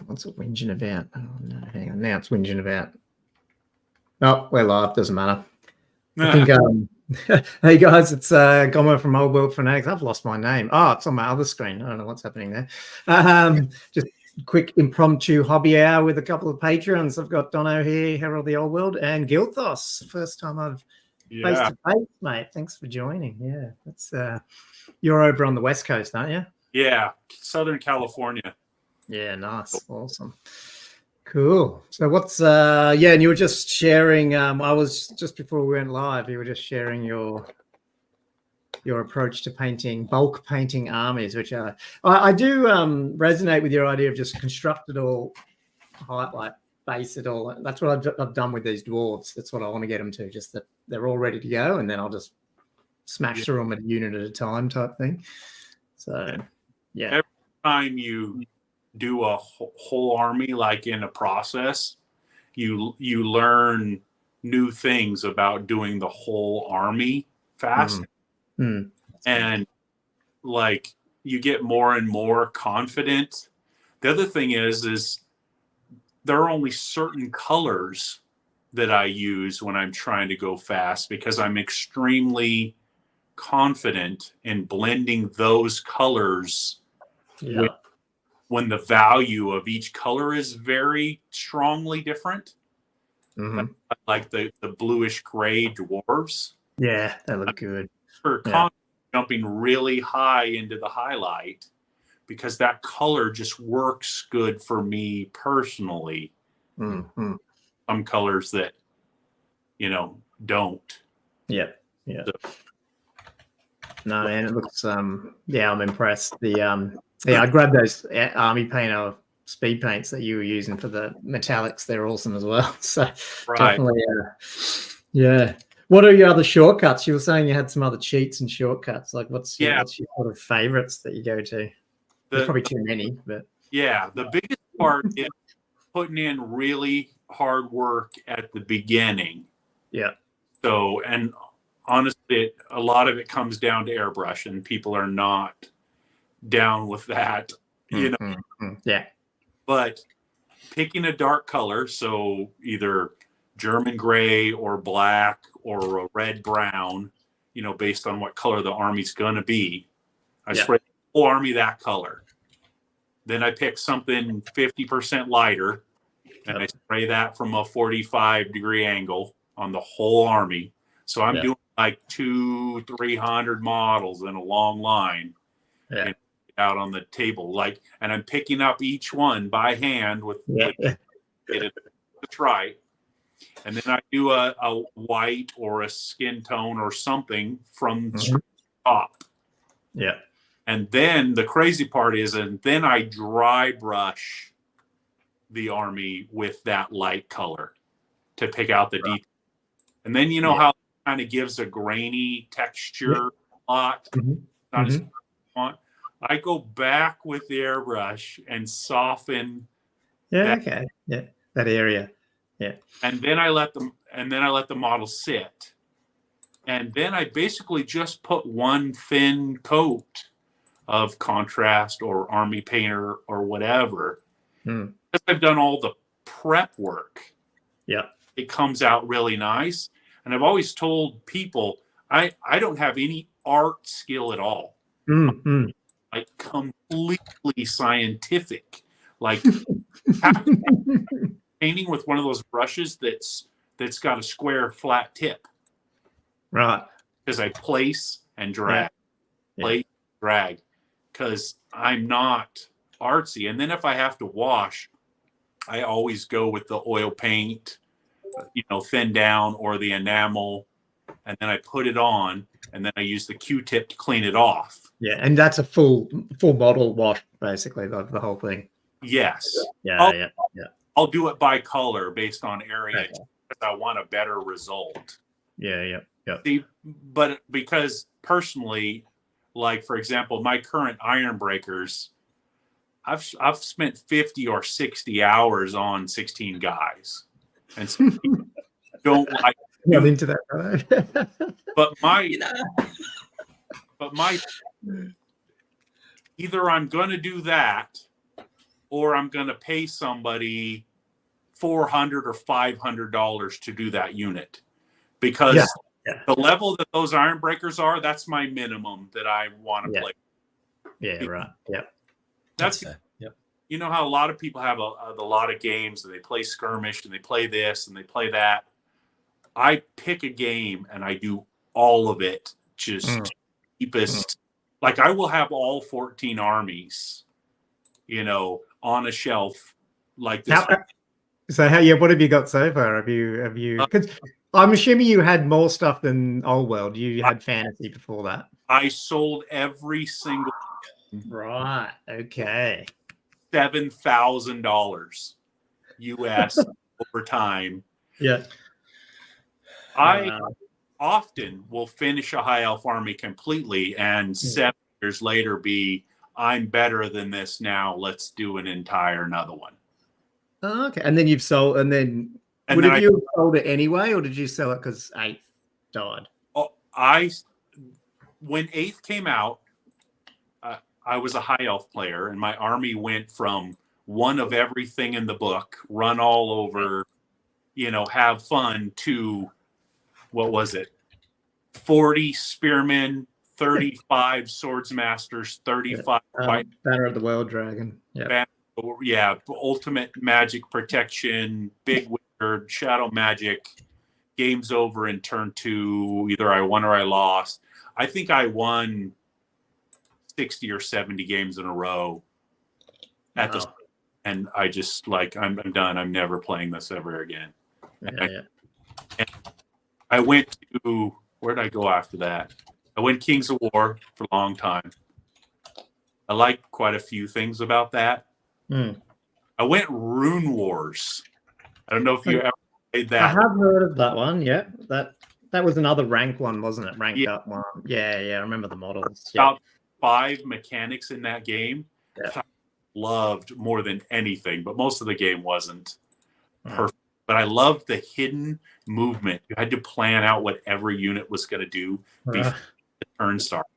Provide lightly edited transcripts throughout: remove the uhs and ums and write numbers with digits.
What's it whinging about? Oh, no, hang on. Now it's whinging about. Oh, we're live. Doesn't matter. I think, hey guys, it's Gomer from Old World Fanatics. I've lost my name. Oh, it's on my other screen. I don't know what's happening there. Just quick impromptu hobby hour with a couple of patrons. I've got Dono here, Herald the Old World, and Gilthos. First time I've face to face, mate. Thanks for joining. Yeah, that's you're over on the West Coast, aren't you? Yeah, Southern California. Yeah, nice, awesome, cool. So what's and you were just sharing. I was just before we went live. You were just sharing your approach to painting, bulk painting armies, which I do resonate with your idea of just construct it all, like base it all. That's what I've done with these dwarves. That's what I want to get them to, just that they're all ready to go, and then I'll just smash through them a unit at a time type thing. So yeah, every time you do a whole army, like in a process, you learn new things about doing the whole army fast. And like you get more and more confident. The other thing is there are only certain colors that I use when I'm trying to go fast, because I'm extremely confident in blending those colors when the value of each color is very strongly different. Like the bluish gray dwarves. Yeah, they look good. Jumping really high into the highlight, because that color just works good for me personally. Some colors that, don't. Yeah. No, man, it looks. I'm impressed. I grabbed those Army Painter speed paints that you were using for the metallics. They're awesome as well. So definitely, What are your other shortcuts? You were saying you had some other cheats and shortcuts. Like, what's your sort of favorites that you go to? There's probably too many, but the biggest part is putting in really hard work at the beginning. Yeah. So, and honestly, a lot of it comes down to airbrush, and people are not down with that, Yeah. But picking a dark color, so either German gray or black or a red brown, based on what color the army's going to be. I spray the whole army that color. Then I pick something 50% lighter, and I spray that from a 45-degree angle on the whole army. So I'm doing like 200-300 models in a long line out on the table, and I'm picking up each one by hand with it right. And then I do a white or a skin tone or something from the top. Yeah. And then the crazy part is, then I dry brush the army with that light color to pick out the detail. And then how it kind of gives a grainy texture a lot. Not as want. I go back with the airbrush and soften that area. Yeah. And then I let the model sit. And then I basically just put one thin coat of contrast or Army Painter or whatever. Because I've done all the prep work. Yeah. It comes out really nice. And I've always told people I don't have any art skill at all. Like completely scientific. Like painting with one of those brushes that's got a square flat tip. Right. Because I place and drag. Place, drag. Because I'm not artsy. And then if I have to wash, I always go with the oil paint, thin down, or the enamel, and then I put it on, and then I use the Q-tip to clean it off. Yeah, and that's a full bottle wash, basically, the whole thing. Yes. Yeah. I'll do it by color based on area because I want a better result. Yeah. See, but because personally, like for example, my current iron breakers, I've spent 50 or 60 hours on 16 guys, and so don't like not into that, right? but my either I'm going to do that, or I'm going to pay somebody $400 or $500 to do that unit, because the level that those Iron Breakers are, that's my minimum that I want to play. Yeah, right. Yeah, that's fair. Yep. You know how a lot of people have a lot of games and they play skirmish and they play this and they play that. I pick a game and I do all of it. Just cheapest. Like I will have all 14 armies, on a shelf like this. What have you got so far? Have you? Because I'm assuming you had more stuff than Old World. You had fantasy before that. I sold every single. Right. Okay. $7,000 US over time. Yeah. I often will finish a high elf army completely and 7 years later I'm better than this now. Let's do another one. Oh, okay. And then you've sold, and then you have sold it anyway, or did you sell it because 8th died? Oh, when 8th came out, I was a high elf player, and my army went from one of everything in the book, run all over, have fun, to what was it? 40 spearmen, 35 swords masters, 35 Banner of the World Dragon. Yeah. Ultimate magic protection, big wizard, shadow magic. Game's over in turn 2. Either I won or I lost. I think I won 60 or 70 games in a row at this, and I just I'm done. I'm never playing this ever again. And I went to, where did I go after that? I went Kings of War for a long time. I like quite a few things about that. I went Rune Wars. I don't know if you ever played that. I have heard of that one. Yeah, that was another rank one, wasn't it? Ranked up one. Yeah. I remember the models. About 5 mechanics in that game. I loved more than anything, but most of the game wasn't perfect. But I loved the hidden movement. You had to plan out what every unit was going to do before the turn started,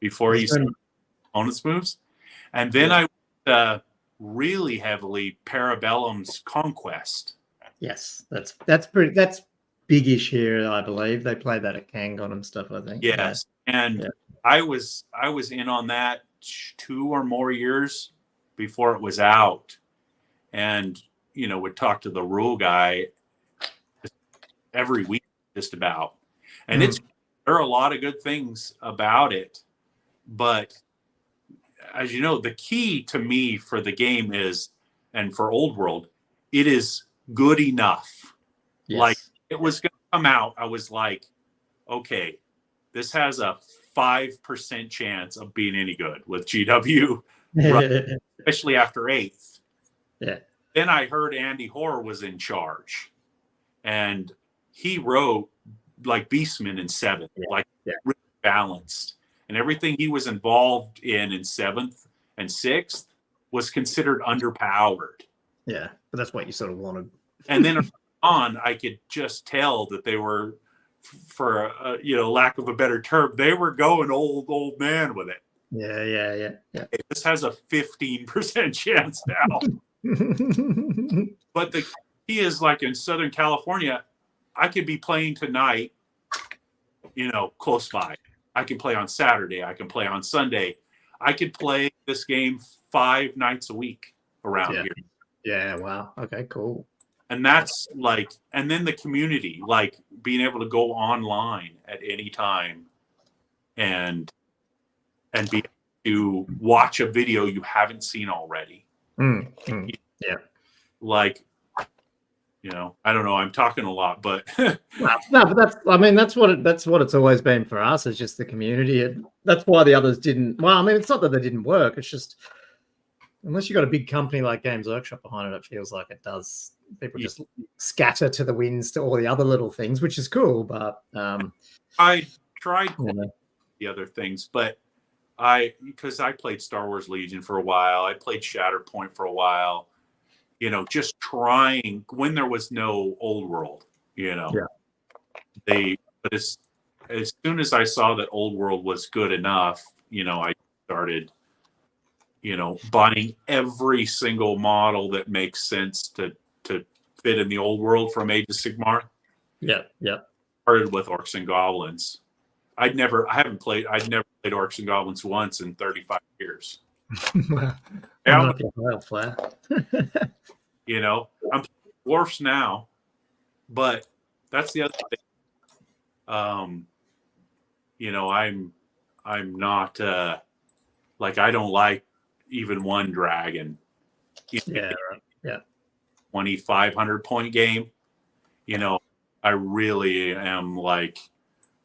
before you see opponent's moves. And then I really heavily Parabellum's Conquest. Yes, that's biggish here, I believe. They play that at Kangon and stuff, I think. Yes, and I was in on that 2 or more years before it was out, and would talk to the rule guy every week, just about. And there are a lot of good things about it, but as you know, the key to me for the game is, and for Old World, it is good enough. Yes. Like it was going to come out, I was like, okay, this has a 5% chance of being any good with GW, especially after 8th. Yeah. Then I heard Andy Hoare was in charge, and he wrote like Beastman in 7th, really balanced. And everything he was involved in 7th and 6th was considered underpowered. Yeah, but that's what you sort of wanted. And then on, I could just tell that they were, for lack of a better term, they were going old man with it. Yeah. This has a 15% chance now. But the key is, like in Southern California, I could be playing tonight, close by. I can play on Saturday. I can play on Sunday. I could play this game 5 nights a week around here. Yeah, wow. Okay, cool. And that's and then the community, being able to go online at any time and be able to watch a video you haven't seen already. Yeah. I don't know. I'm talking a lot, but no, but that's what it's always been for us. It's just the community. And that's why the others didn't. Well, I mean, it's not that they didn't work. It's just, unless you've got a big company like Games Workshop behind it, it feels like it does. People just scatter to the winds to all the other little things, which is cool. But I tried the other things, but because I played Star Wars Legion for a while, I played Shatterpoint for a while. Just trying when there was no Old World. But as soon as I saw that Old World was good enough, I started buying every single model that makes sense to fit in the old world from Age of Sigmar. Yeah. Started with Orcs and Goblins. I'd never played Orcs and Goblins once in 35 years. Well, I'm not the wild player. I'm playing dwarfs now, but that's the other thing. I'm not I don't like even one dragon. Yeah, right. Yeah. 2,500 point game. I really am like,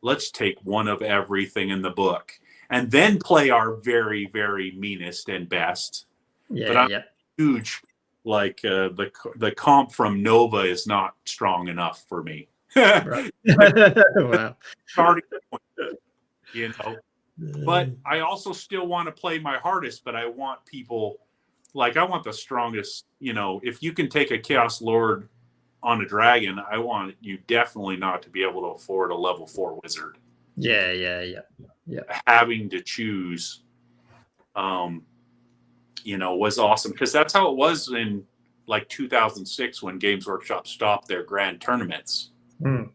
let's take one of everything in the book and then play our very, very meanest and best. Yeah, but I'm huge. The comp from Nova is not strong enough for me. Right. Wow. Starting point, But I also still want to play my hardest, but I want people I want the strongest, if you can take a Chaos Lord on a dragon, I want you definitely not to be able to afford a level 4 wizard. Yeah. Having to choose, was awesome because that's how it was in 2006 when Games Workshop stopped their grand tournaments. Mm.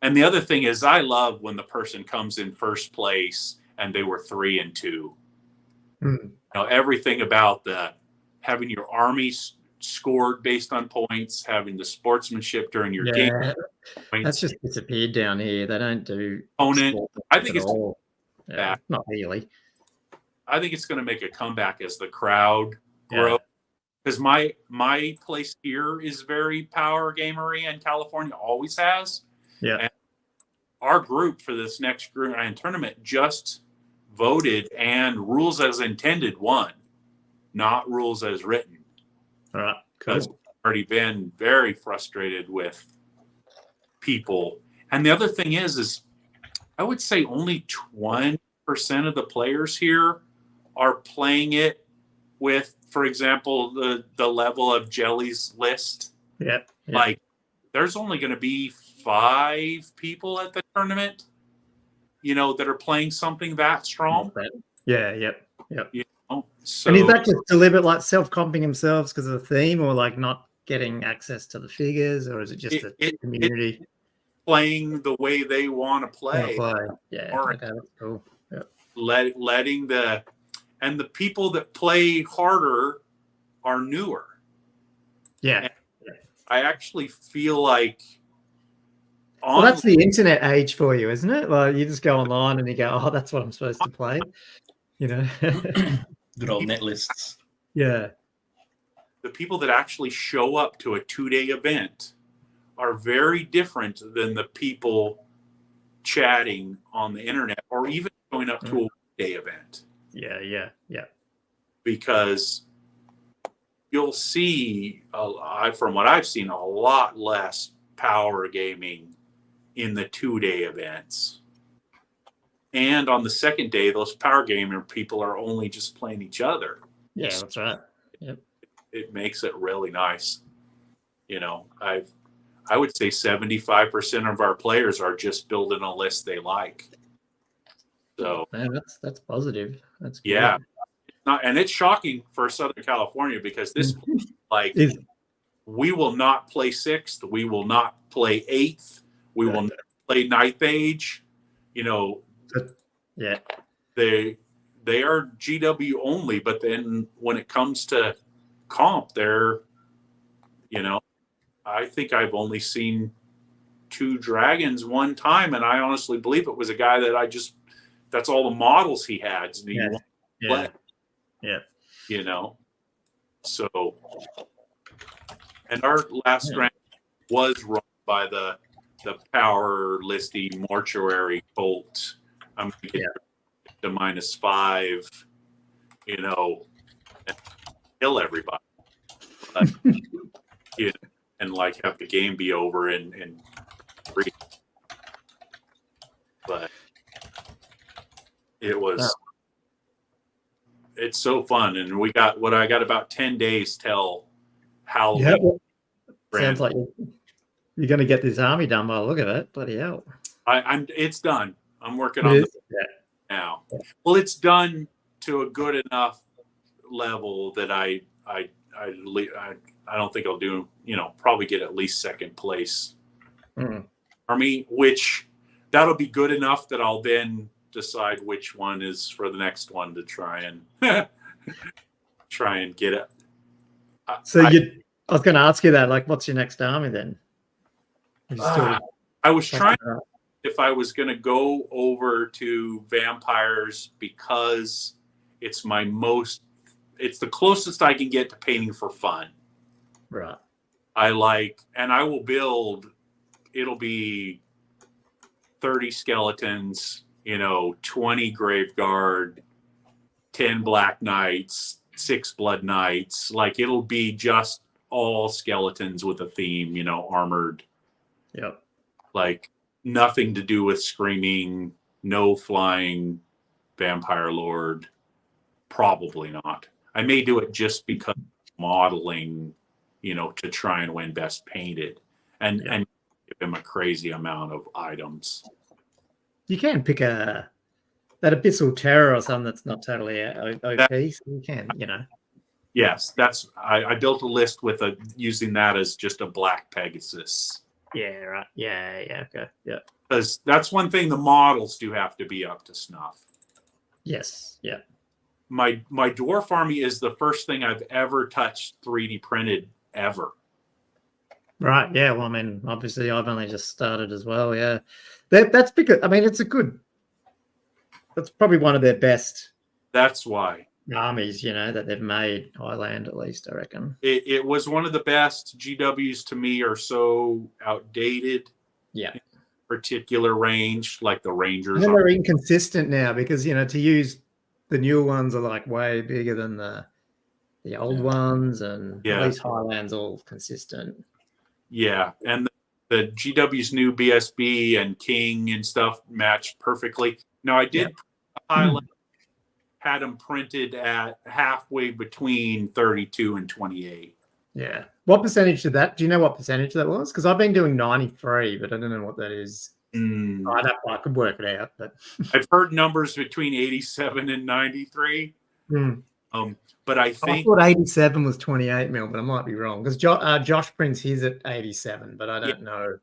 And the other thing is, I love when the person comes in first place and they were 3 and 2. Mm. Everything about having your armies scored based on points, having the sportsmanship during your game. That's just disappeared down here. They don't do opponent. I think it's all. Yeah, not really. I think it's going to make a comeback as the crowd grows. Because my place here is very power gamery, and California always has. Yeah. And our group for this next grand tournament just voted, and rules as intended won, not rules as written. All right. Cool. Because I've already been very frustrated with people. And the other thing is I would say only 20% of the players here are playing it with, for example, the level of Jelly's list. Yeah. There's only going to be 5 people at the tournament, that are playing something that strong. Yeah. So, and is that just deliberate, self-comping themselves because of the theme, or not getting access to the figures, or is it just the community playing the way they want to play? Yeah. Or okay, that's cool. Yeah. Letting the people that play harder are newer. Yeah. And I actually feel like well, that's the internet age for you, isn't it? You just go online and you go, oh, that's what I'm supposed to play. Good old net lists. Yeah. The people that actually show up to a 2-day event are very different than the people chatting on the internet or even going up to a 1-day event. Yeah. Because you'll see, from what I've seen, a lot less power gaming in the 2-day events. And on the second day, those power gamer people are only just playing each other. Yeah, that's right. Yep. It makes it really nice. I would say 75% of our players are just building a list they like. So man, that's positive. That's good. Yeah. And it's shocking for Southern California because this we will not play 6th, we will not play 8th, we will not play 9th Age. Yeah. They are GW only, but then when it comes to comp, they're I think I've only seen 2 dragons one time, and I honestly believe it was a guy that that's all the models he had. And he wanted to play. Yeah. So, and our last dragon was run by the power listy mortuary cult. I'm going to get to -5, and kill everybody. And have the game be over in 3. But it's so fun. And I got about 10 days till Halloween. Sounds like you're going to get this army done by the look of it. Bloody hell. It's done. I'm working on it now. Well, it's done to a good enough level that I don't think I'll do. Probably get at least second place. Army, which that'll be good enough that I'll then decide which one is for the next one to try and get it. So I was going to ask you that, like, what's your next army then? I was trying if I was going to go over to vampires because it's the closest I can get to painting for fun. Right. And I will build, it'll be 30 skeletons, 20 Graveguard, 10 Black Knights, 6 Blood Knights. Like, it'll be just all skeletons with a theme, armored. Yep. Like, nothing to do with screaming, no flying vampire lord. Probably not. I may do it just because modeling, to try and win best painted and give him a crazy amount of items. You can pick that Abyssal Terror or something that's not totally OP, so you can, Yes, I built a list with using that as just a Black Pegasus. Yeah, right. Yeah, okay. Yeah. Because that's one thing, the models do have to be up to snuff. Yes, yeah. My dwarf army is the first thing I've ever touched 3D printed ever. Right, yeah. Well, I mean, obviously I've only just started as well, yeah. That's because, I mean, that's probably one of their best. That's why. Armies, that they've made, Highland at least, I reckon. It was one of the best. GWs to me are so outdated. Yeah. In particular range, like the Rangers. And they're inconsistent now because, to use the new ones are like way bigger than the old ones, and at least Highland's all consistent. Yeah. And the GW's new BSB and King and stuff matched perfectly. Now, I did Highland. Had them printed at halfway between 32 and 28. Yeah. What percentage did that? Do you know what percentage that was? Because I've been doing 93, but I don't know what that is. I could work it out, but I've heard numbers between 87 and 93. But I think I thought 87 was 28 mil, but I might be wrong because Josh prints his at 87, but I don't know.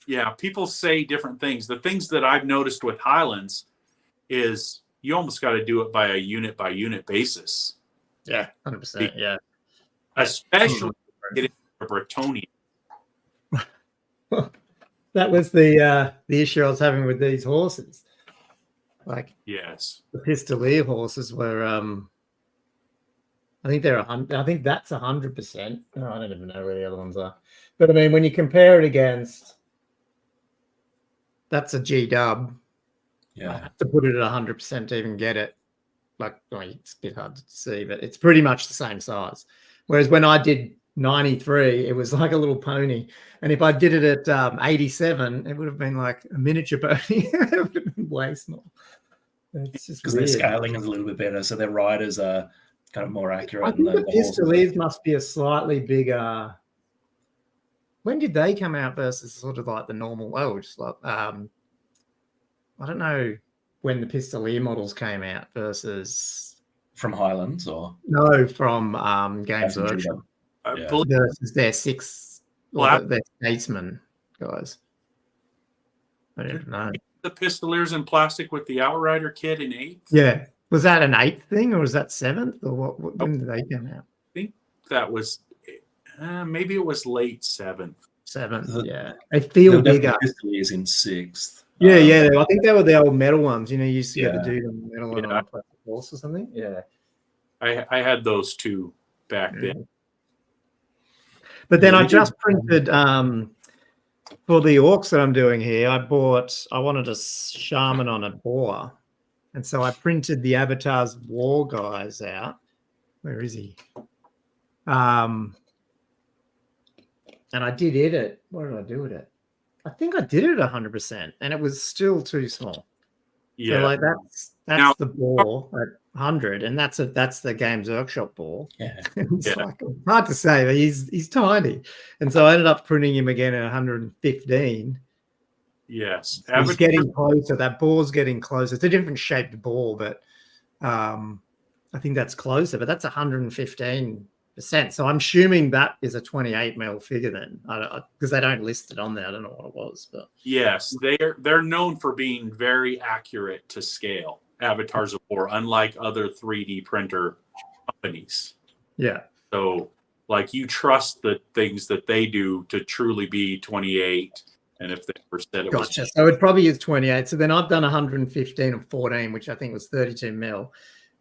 Yeah, people say different things. The things that I've noticed with Highlands is you almost got to do it by unit basis. Yeah, 100%. Yeah, especially getting a Bretonian. That was the issue I was having with these horses. Like, yes, the Pistolier horses were. I think they're 100. I think that's 100%. No, I don't even know where the other ones are. But I mean, when you compare it against, that's a G dub. Yeah, I have to put it at 100% to even get it. Like, it's a bit hard to see, but it's pretty much the same size. Whereas when I did 93, it was like a little pony, and if I did it at 87, it would have been like a miniature pony. It would have been way small. It's just because their scaling is a little bit better, so their riders are kind of more accurate. I think the Pistoliers must be a slightly bigger. When did they come out versus sort of like the normal? Oh, just like I don't know when the Pistolier models came out versus from Highlands or from Games Workshop. Versus their their statesman guys. I don't know. The Pistoliers in plastic with the Outrider kit in 8th? Yeah. Was that an 8th thing or was that 7th? Or what when did they come out? I think that was maybe it was late 7th. 7th, yeah. They feel bigger. Pistoliers in 6th. Yeah. I think they were the old metal ones. You used to get to do them metal on a plastic horse or something. Yeah. I had those two back then. But then I just printed for the orcs that I'm doing here. I wanted a shaman on a boar, and so I printed the Avatar's war guys out. Where is he? And I did edit. What did I do with it? I think I did it 100%, and it was still too small. Yeah, so like that's now, the ball at 100, and that's the Games Workshop ball. Yeah, it's like, hard to say, but he's tiny, and so I ended up printing him again at 115. Yes, so he's getting closer. That ball's getting closer. It's a different shaped ball, but I I think that's closer, but that's 115%. So I'm assuming that is a 28 mil figure then, because they don't list it on there. I don't know what it was, but yes, they're known for being very accurate to scale. Avatars of War, unlike other 3D printer companies. Yeah. So, like, you trust the things that they do to truly be 28. And if they ever said it Gotcha. was... So it probably is 28. So then I've done 115 and 14, which I think was 32 mil.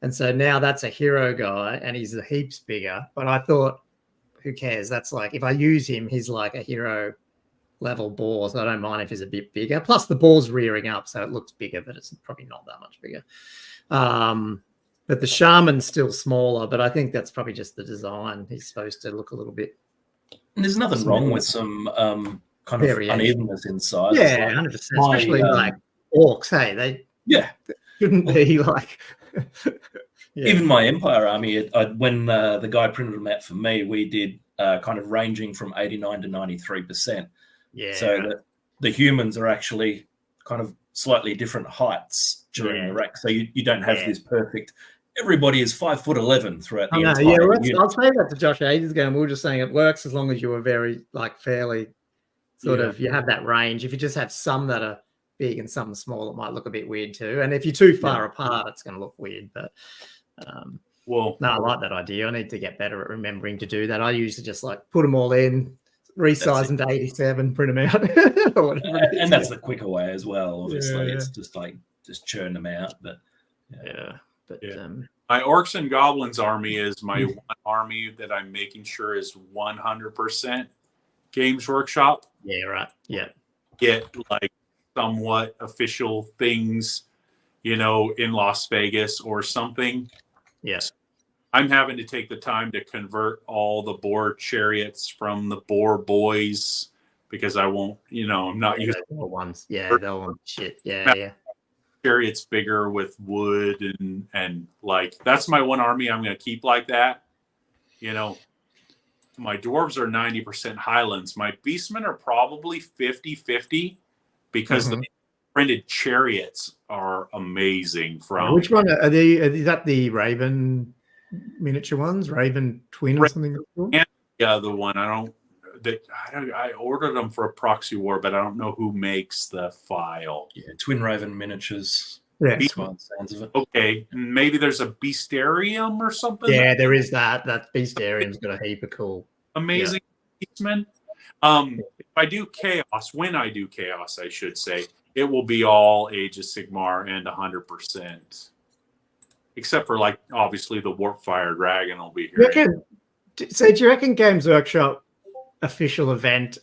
And so now that's a hero guy and he's a heaps bigger. But I thought, who cares? That's like, if I use him, he's like a hero level ball. So I don't mind if he's a bit bigger. Plus the ball's rearing up, so it looks bigger, but it's probably not that much bigger. But the shaman's still smaller, but I think that's probably just the design. He's supposed to look a little bit. And there's nothing wrong with some kind of unevenness in size. Yeah, 100%. Especially like orcs, hey, they shouldn't be like. Even my Empire army, when the guy printed them out for me, we did kind of ranging from 89 to 93%. Yeah. So the humans are actually kind of slightly different heights during the rack. So you don't have this perfect. Everybody is 5'11" throughout the entire unit. I'll say that to Josh ages ago, and we were just saying it works as long as you were very like fairly sort of you have that range. If you just have some that are big and some small, it might look a bit weird too. And if you're too far apart, it's going to look weird. But no, I like that idea. I need to get better at remembering to do that. I usually just like put them all in, resize them to 87, print them out. And that's the quicker way as well. Obviously, it's just like churn them out. But my Orcs and Goblins army is my one army that I'm making sure is 100% Games Workshop. Yeah, right. Yeah. Get like somewhat official things, in Las Vegas or something. Yes. I'm having to take the time to convert all the boar chariots from the boar boys because I won't, I'm not using the ones. Yeah, they'll want shit. Yeah. Chariots bigger with wood and like that's my one army I'm going to keep like that. My dwarves are 90% Highlands. My beastmen are probably 50-50 because the printed chariots are amazing. From which one are they? Is that the Raven miniature ones? Raven Twin or something? And the other one, I ordered them for a proxy war, but I don't know who makes the file. Yeah, Twin Raven miniatures. Yeah, sounds of it. Okay, maybe there's a Beastarium or something. Yeah, there is that. That Beastarium's got a heap of cool, amazing beastmen. If I do chaos, when I do chaos, I should say, it will be all Age of Sigmar and 100%. Except for, like, obviously the Warpfire Dragon will be here. So do you reckon Games Workshop official event,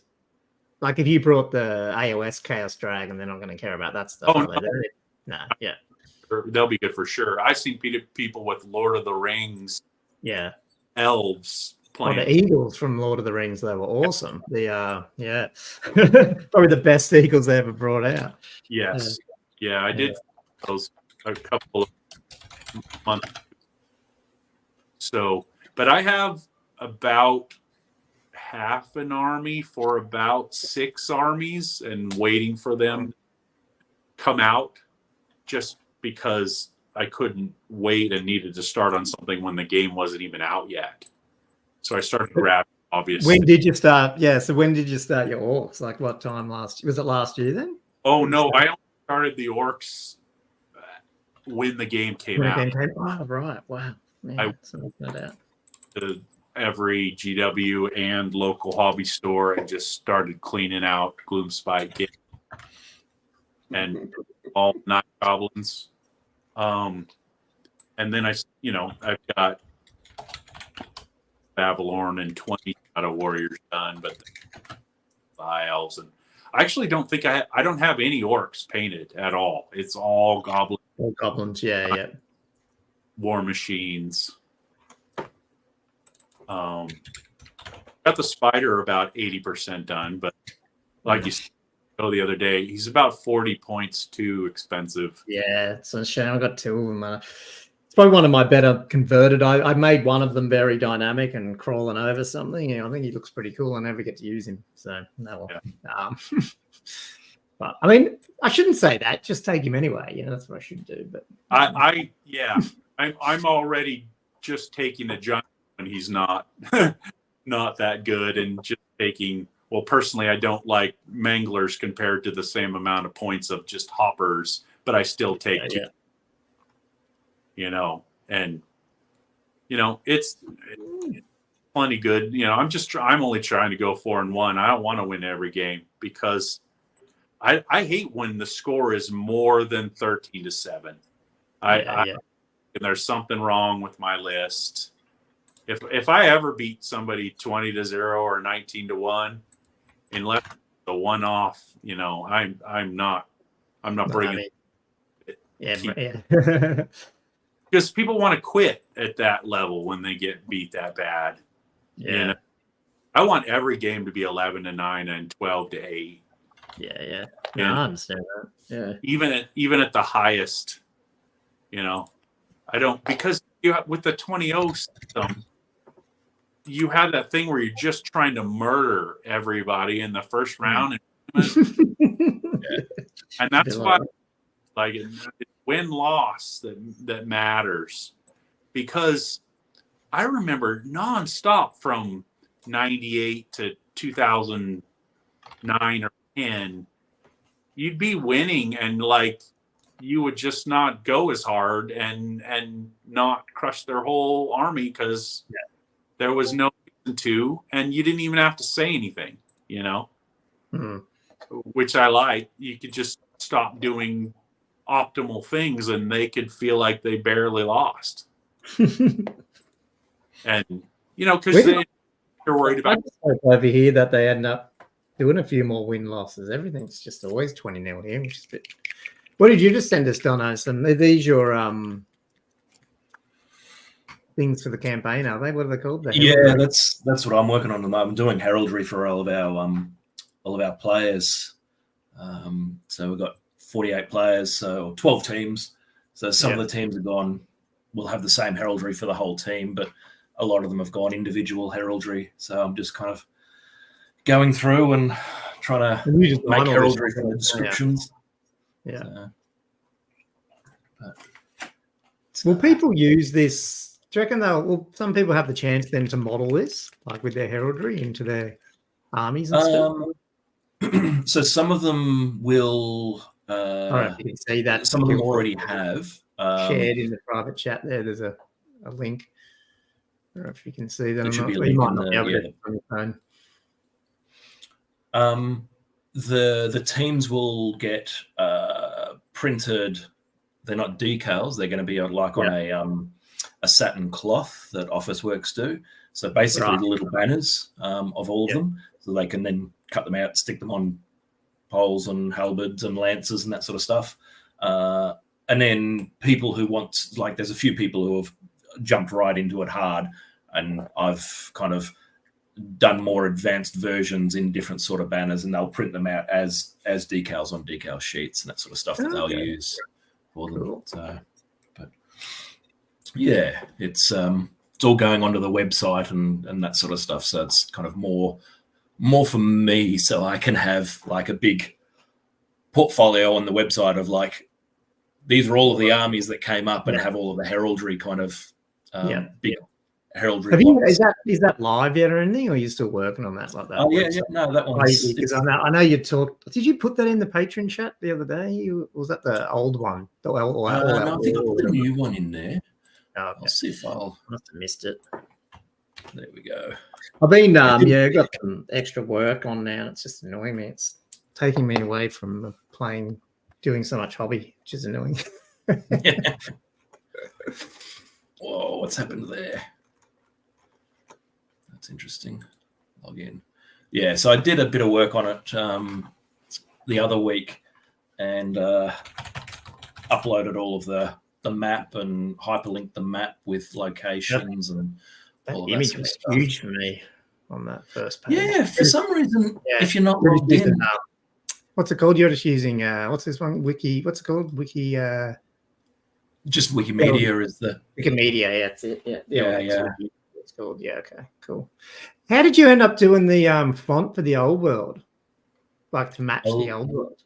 like if you brought the AOS Chaos Dragon, they're not going to care about that stuff? No, yeah. They'll be good for sure. I've seen people with Lord of the Rings elves playing. The Eagles from Lord of the Rings, they were awesome. Probably the best Eagles they ever brought out. Yes. I did those a couple of months. So, but I have about half an army for about 6 armies and waiting for them to come out just because I couldn't wait and needed to start on something when the game wasn't even out yet. So I started grabbing, obviously. When did you start? Yeah, so when did you start your Orcs? Like what time last year? Was it last year then? Oh, no, I only started the Orcs when the game came out. Oh, right. Wow. Man, I went out to every GW and local hobby store and just started cleaning out Gloomspite and all Night Goblins. And then I've got Babylon and 20 Shadow Warriors done, but the High Elves, and I actually don't think I don't have any Orcs painted at all. It's all Goblins. All Goblins, yeah. War Machines. Got the Spider about 80% done, but like you said the other day, he's about 40 points too expensive. Yeah, it's a shame. I got 2 of them. It's probably one of my better converted. I made one of them very dynamic and crawling over something. I think he looks pretty cool. I never get to use him, so no. Yeah. But I mean, I shouldn't say that. Just take him anyway. That's what I should do. But I'm already just taking a giant when he's not not that good, and just taking. Well, personally, I don't like manglers compared to the same amount of points of just hoppers, but I still take two. You know, and you know it's plenty good. You know, I'm only trying to go 4-1. I don't want to win every game because I hate when the score is more than 13-7. And there's something wrong with my list. If I ever beat somebody 20-0 or 19-1, unless the one off, you know, I'm not bringing. Because people want to quit at that level when they get beat that bad. Yeah. You know? I want every game to be 11-9 and 12-8. Yeah. I understand that. Yeah. Even at the highest, you know, I don't, because with the 20-0 system, you have that thing where you're just trying to murder everybody in the first round. And that's why, like, it's win-loss that matters. Because I remember nonstop from 98 to 2009 or 10, you'd be winning and, like, you would just not go as hard and not crush their whole army because there was no reason to, and you didn't even have to say anything, you know, which I like. You could just stop doing optimal things and they could feel like they barely lost. And, you know, because they're worried about over here that they end up doing a few more win-losses. Everything's just always 20-0 here, which is a bit... What did you just send us, Donna? Are these your things for the campaign, are they? What are they called? That's what I'm working on. I'm doing heraldry for all of our players. So we've got 48 players, so 12 teams. So some of the teams have gone. We'll have the same heraldry for the whole team, but a lot of them have gone individual heraldry. So I'm just kind of going through and trying to make heraldry for the descriptions. Will people use this? Do you reckon some people have the chance then to model this, like with their heraldry, into their armies and stuff? So some of them will. I don't know if you can see that. Some of them already have. Shared in the private chat there. There's a link. I don't know if you can see that. It should be a link link on your phone. The teams will get printed. They're not decals. They're going to be on a satin cloth that Officeworks do. So basically, the little banners of all of them, so they can then cut them out, stick them on poles and halberds and lances and that sort of stuff. And then people who want, like, there's a few people who have jumped right into it hard, and I've kind of done more advanced versions in different sort of banners, and they'll print them out as decals on decal sheets and that sort of stuff that they'll use for them. Cool. So, but yeah, it's all going onto the website and that sort of stuff. So it's kind of more for me, so I can have like a big portfolio on the website of like, these are all of the armies that came up and have all of the heraldry kind of big heraldry. Is that live yet or anything, or are you still working on that like that? Oh yeah, no, that one. Because I know you talked. Did you put that in the Patreon chat the other day? Was that the old one? No, I think I put a new one in there. Oh, I'll see if I must have missed it. There we go. I've been got some extra work on now. It's just annoying me. It's taking me away from doing so much hobby, which is annoying. Whoa, what's happened there? That's interesting. Log in. Yeah, so I did a bit of work on it the other week and uploaded all of the map and hyperlinked the map with locations and that all of image that was stuff. huge for me on that first page. Yeah, for some reason, if you're not logged in. What's it called? You're just using what's this one? Wiki. What's it called? Wiki. Just Wikimedia is the Wikimedia. Yeah, that's it. Yeah. It's called. Yeah. Okay. Cool. How did you end up doing the font for the Old World, like to match the Old World?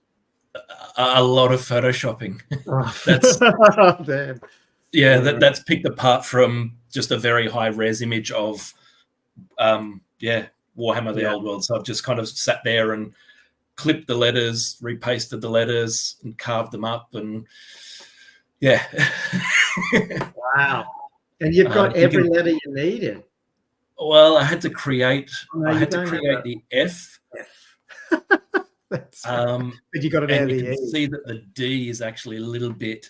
A lot of photoshopping. That's damn. Yeah, that's picked apart from just a very high res image of, Warhammer the Old World. So I've just kind of sat there and clipped the letters, repasted the letters, and carved them up, and Wow. And you've got every letter you needed. Well, I had to create. The F. But you got it out of the E. You can see that the D is actually a little bit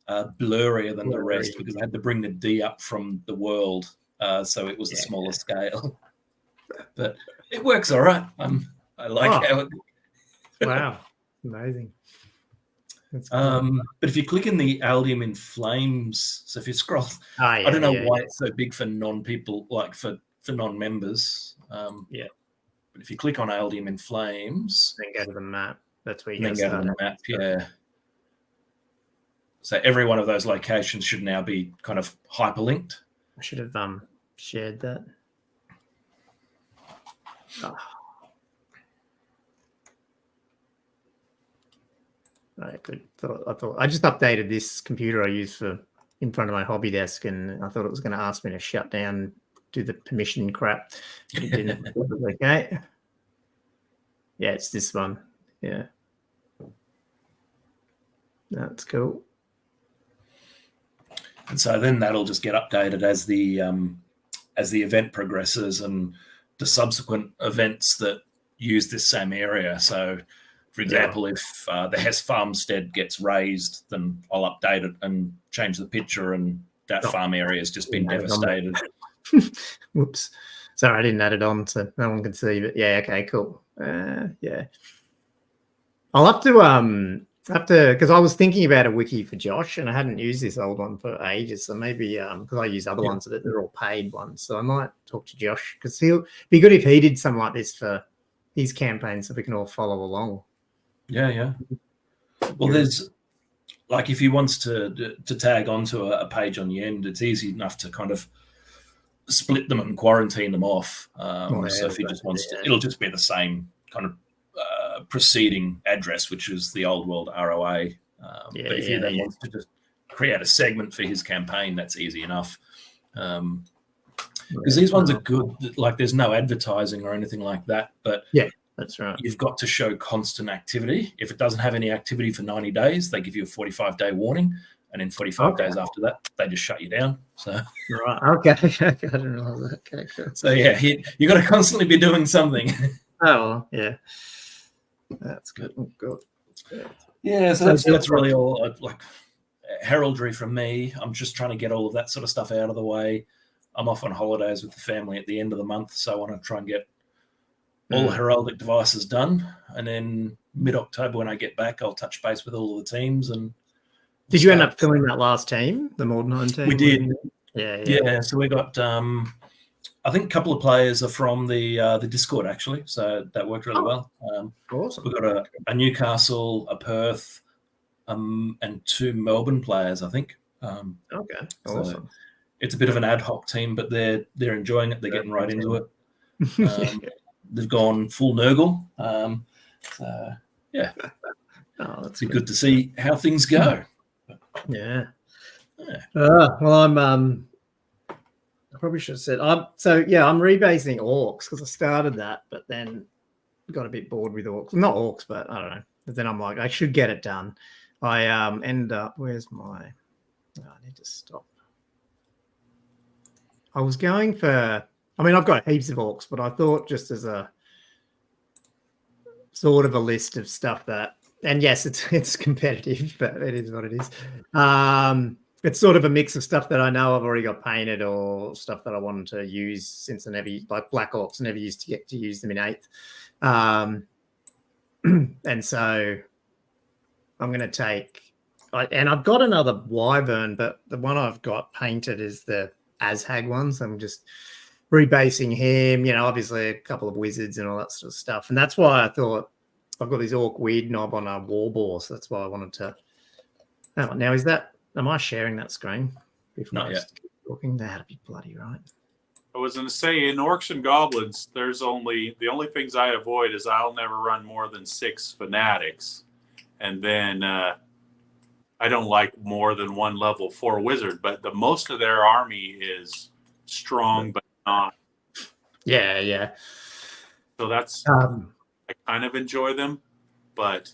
blurrier than the rest because I had to bring the D up from the world, so it was a smaller scale. But it works all right. I like how it. Wow, amazing. That's cool. But if you click in the Aldium in Flames, so if you scroll, I don't know why it's so big for non-people, like for non-members. But if you click on Aldium in Flames, then go to the map. That's where you go to the map. Yeah. So every one of those locations should now be kind of hyperlinked. I should have shared that. Oh. Right, good. I just updated this computer I use for in front of my hobby desk, and I thought it was going to ask me to shut down, do the permission crap, but it didn't. Okay. Yeah, it's this one. Yeah, that's cool. And so then that'll just get updated as the event progresses and the subsequent events that use this same area. So, for example, if the Hess farmstead gets raised, then I'll update it and change the picture, and that farm area has just been devastated. Whoops. Sorry, I didn't add it on so no one can see, but yeah, okay, cool. Yeah. I'll have to, because I was thinking about a wiki for Josh, and I hadn't used this old one for ages, so maybe, because I use other ones that they're all paid ones, so I might talk to Josh, because he'll be good if he did something like this for his campaign so we can all follow along. Yeah. Well, there's, like, if he wants to tag onto a page on the end, it's easy enough to kind of split them and quarantine them off. So if he just wants to, it'll just be the same kind of preceding address, which is the Old World ROA. But if he then wants to just create a segment for his campaign, that's easy enough. Because these ones are good. Like, there's no advertising or anything like that. But that's right. You've got to show constant activity. If it doesn't have any activity for 90 days, they give you a 45-day warning. And in 45 days after that, they just shut you down. So right, okay. I didn't realize that. Okay, cool. So you got to constantly be doing something. Oh, yeah. That's good. Oh, good. Yeah, so that's really all. Like, heraldry from me. I'm just trying to get all of that sort of stuff out of the way. I'm off on holidays with the family at the end of the month, so I want to try and get all the heraldic devices done. And then mid-October, when I get back, I'll touch base with all of the teams. And did you end up filling that last team, the Mordenheim team? We did. Yeah. So we got, I think a couple of players are from the Discord, actually. So that worked really well. Awesome. We've got a Newcastle, a Perth, and 2 Melbourne players, I think. Okay. So awesome. it's a bit of an ad hoc team, but they're enjoying it. They're getting right into it. They've gone full Nurgle. So yeah. That's good to see how things go. Yeah. Well, I probably should have said I'm rebasing Orcs because I started that, but then got a bit bored with Orcs. Not Orcs, but I don't know. But then I'm like, I should get it done. I end up. Where's my? I need to stop. I was going for. I mean, I've got heaps of Orcs, but I thought just as a sort of a list of stuff that. And yes, it's competitive, but it is what it is. It's sort of a mix of stuff that I know I've already got painted or stuff that I wanted to use since I never, like Black Orcs, never used to get to use them in 8th. And so I'm going to take, and I've got another Wyvern, but the one I've got painted is the Azhag one. So I'm just rebasing him, obviously a couple of wizards and all that sort of stuff. And that's why I thought, I've got this Orc weird knob on a Warboar, so that's why I wanted to. Oh, now am I sharing that screen? Not yet. Talking, that'd be bloody right. I was going to say in Orcs and Goblins, the only things I avoid is I'll never run more than 6 Fanatics, and then I don't like more than one level 4 wizard, but the most of their army is strong, but not. Yeah. So that's I kind of enjoy them, but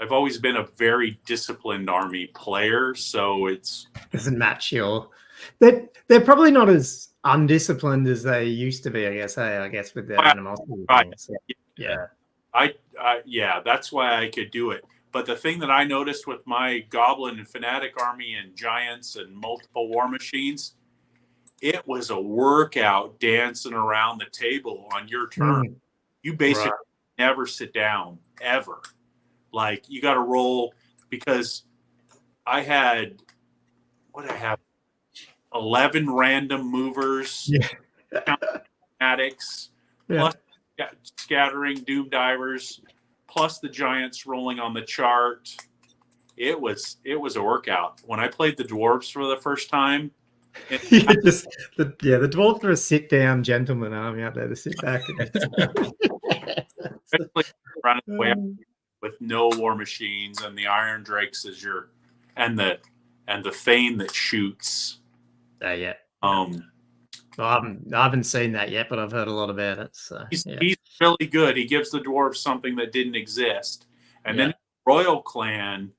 I've always been a very disciplined army player, so it's doesn't match your. They're probably not as undisciplined as they used to be. I guess with their animosity things. Yeah. Yeah, that's why I could do it. But the thing that I noticed with my goblin and fanatic army and giants and multiple war machines, it was a workout dancing around the table on your turn. You basically never sit down ever. Like you got to roll, because I had 11 random movers, fanatics, plus scattering doom divers, plus the giants rolling on the chart. It was a workout. When I played the dwarves for the first time, the dwarves are a sit down gentleman army out there to sit back especially running away with no war machines, and the iron drakes is your and the thane that shoots. Yeah. Well, I haven't seen that yet, but I've heard a lot about it. So he's really good. He gives the dwarves something that didn't exist. And then Royal Clan,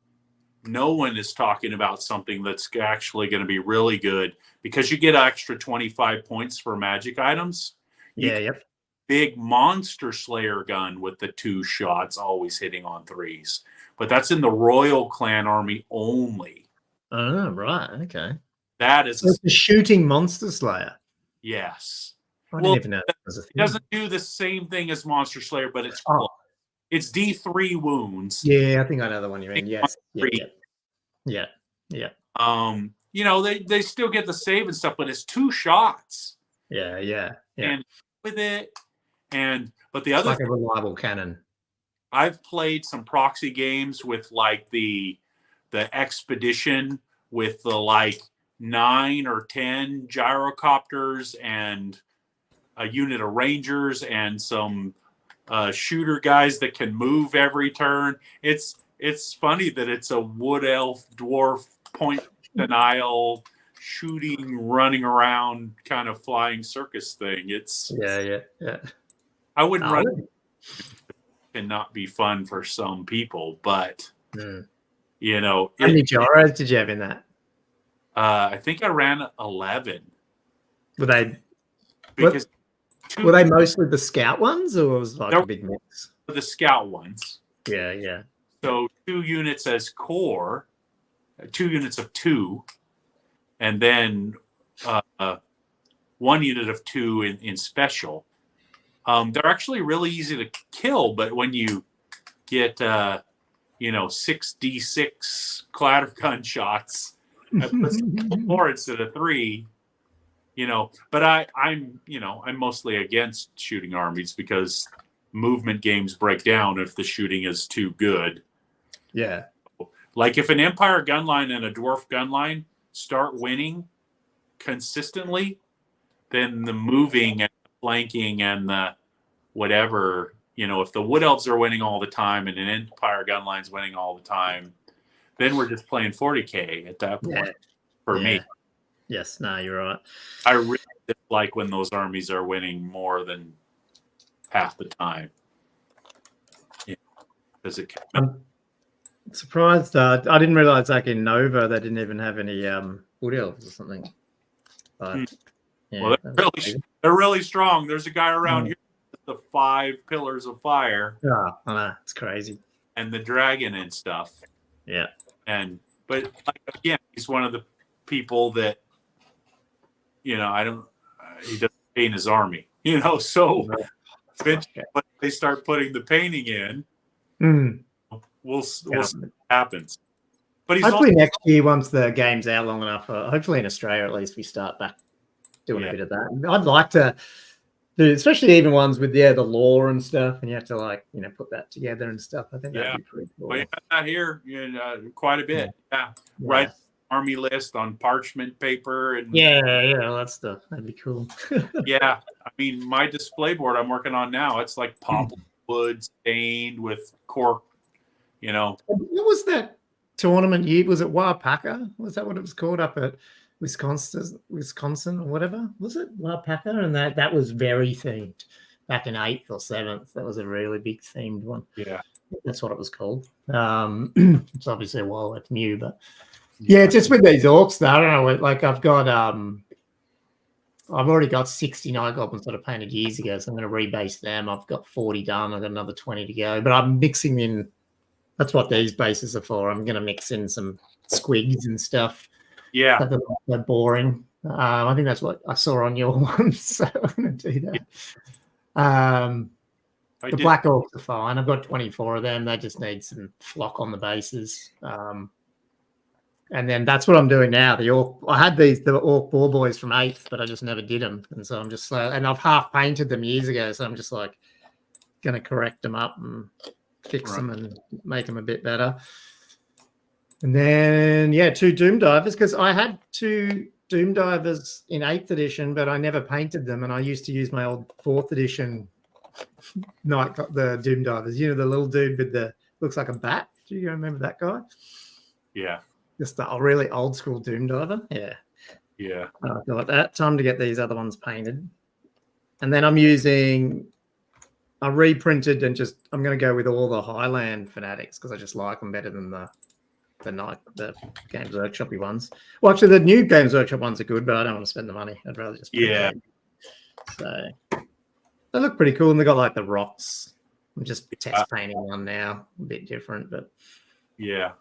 no one is talking about something that's actually going to be really good, because you get extra 25 points for magic items. Big monster slayer gun with the 2 shots, always hitting on 3s. But that's in the Royal Clan army only. Oh, right. Okay. That is it's a shooting monster slayer. Yes. I didn't even know that was a thing. It doesn't do the same thing as Monster Slayer, but it's close. It's D3 wounds. Yeah, I think I know the one you mean. Yes. Yeah. You know, they still get the save and stuff, but it's 2 shots. Yeah. And with it, but the other like a reliable cannon. I've played some proxy games with like the expedition with the like 9 or 10 gyrocopters and a unit of rangers and some shooter guys that can move every turn. It's funny that it's a wood elf dwarf point denial shooting, running around kind of flying circus thing. It's yeah. I wouldn't run it. Cannot be fun for some people, but you know, how many gyros did you have in that? I think I ran 11. Were they mostly the scout ones, or was it like a big mix? The scout ones. Yeah. So 2 units as core, 2 units of 2, and then 1 unit of 2 in special. They're actually really easy to kill, but when you get 6d6 clatter gun shots, that's 4 instead of 3. But I'm mostly against shooting armies because movement games break down if the shooting is too good. Yeah. Like if an Empire gunline and a Dwarf gunline start winning consistently, then the moving and the flanking and the whatever, if the Wood Elves are winning all the time and an Empire gunline's winning all the time, then we're just playing 40K at that point for me. Yes, no, you're right. I really like when those armies are winning more than half the time. I'm surprised. I didn't realize like in Nova they didn't even have any Wood Elves or something. But, well, they're really strong. There's a guy around here with the 5 pillars of fire. Yeah, I know, it's crazy. And the dragon and stuff. Yeah. But again, he's one of the people that he doesn't paint his army, so eventually when they start putting the painting in, we'll see what happens. But hopefully next year, once the game's out long enough, hopefully in Australia at least, we start back doing a bit of that. I'd like to do, especially even ones with the lore and stuff, and you have to put that together and stuff. I think that'd be pretty cool. Well, you got that here quite a bit. Right. Army list on parchment paper and all that stuff. That'd be cool. I mean, my display board I'm working on now, it's like poplar wood stained with cork. What was that tournament year. Was it Wapaka? Was that what it was called up at Wisconsin or whatever? Was it Wapaka? And that was very themed back in 8th or 7th. That was a really big themed one. Yeah. That's what it was called. It's obviously a while it's new, but yeah, just with these orcs though, I don't know, like I've already got 60 night goblins that I painted years ago, so I'm going to rebase them. I've got 40 done. I've got another 20 to go, but I'm mixing in. That's what these bases are for. I'm going to mix in some squigs and stuff. Yeah. So they're boring. I think that's what I saw on your one, so I'm going to do that. The black orcs are fine. I've got 24 of them. They just need some flock on the bases. And then that's what I'm doing now. I had the orc ball boys from 8th, but I just never did them. And so I'm just slow. And I've half painted them years ago, so I'm just like going to correct them up and fix them and make them a bit better. And then, 2 Doom Divers, because I had 2 Doom Divers in 8th edition, but I never painted them. And I used to use my old 4th edition the Doom Divers. You know, the little dude with looks like a bat. Do you remember that guy? Yeah. Just a really old school Doom Diver. Yeah. Yeah. I got that. Time to get these other ones painted. And then I reprinted and I'm going to go with all the Highland Fanatics because I just like them better than the Games Workshop-y ones. Well, actually, the new Games Workshop ones are good, but I don't want to spend the money. I'd rather just So they look pretty cool, and they got like the rocks. I'm just test painting one now, a bit different, but yeah,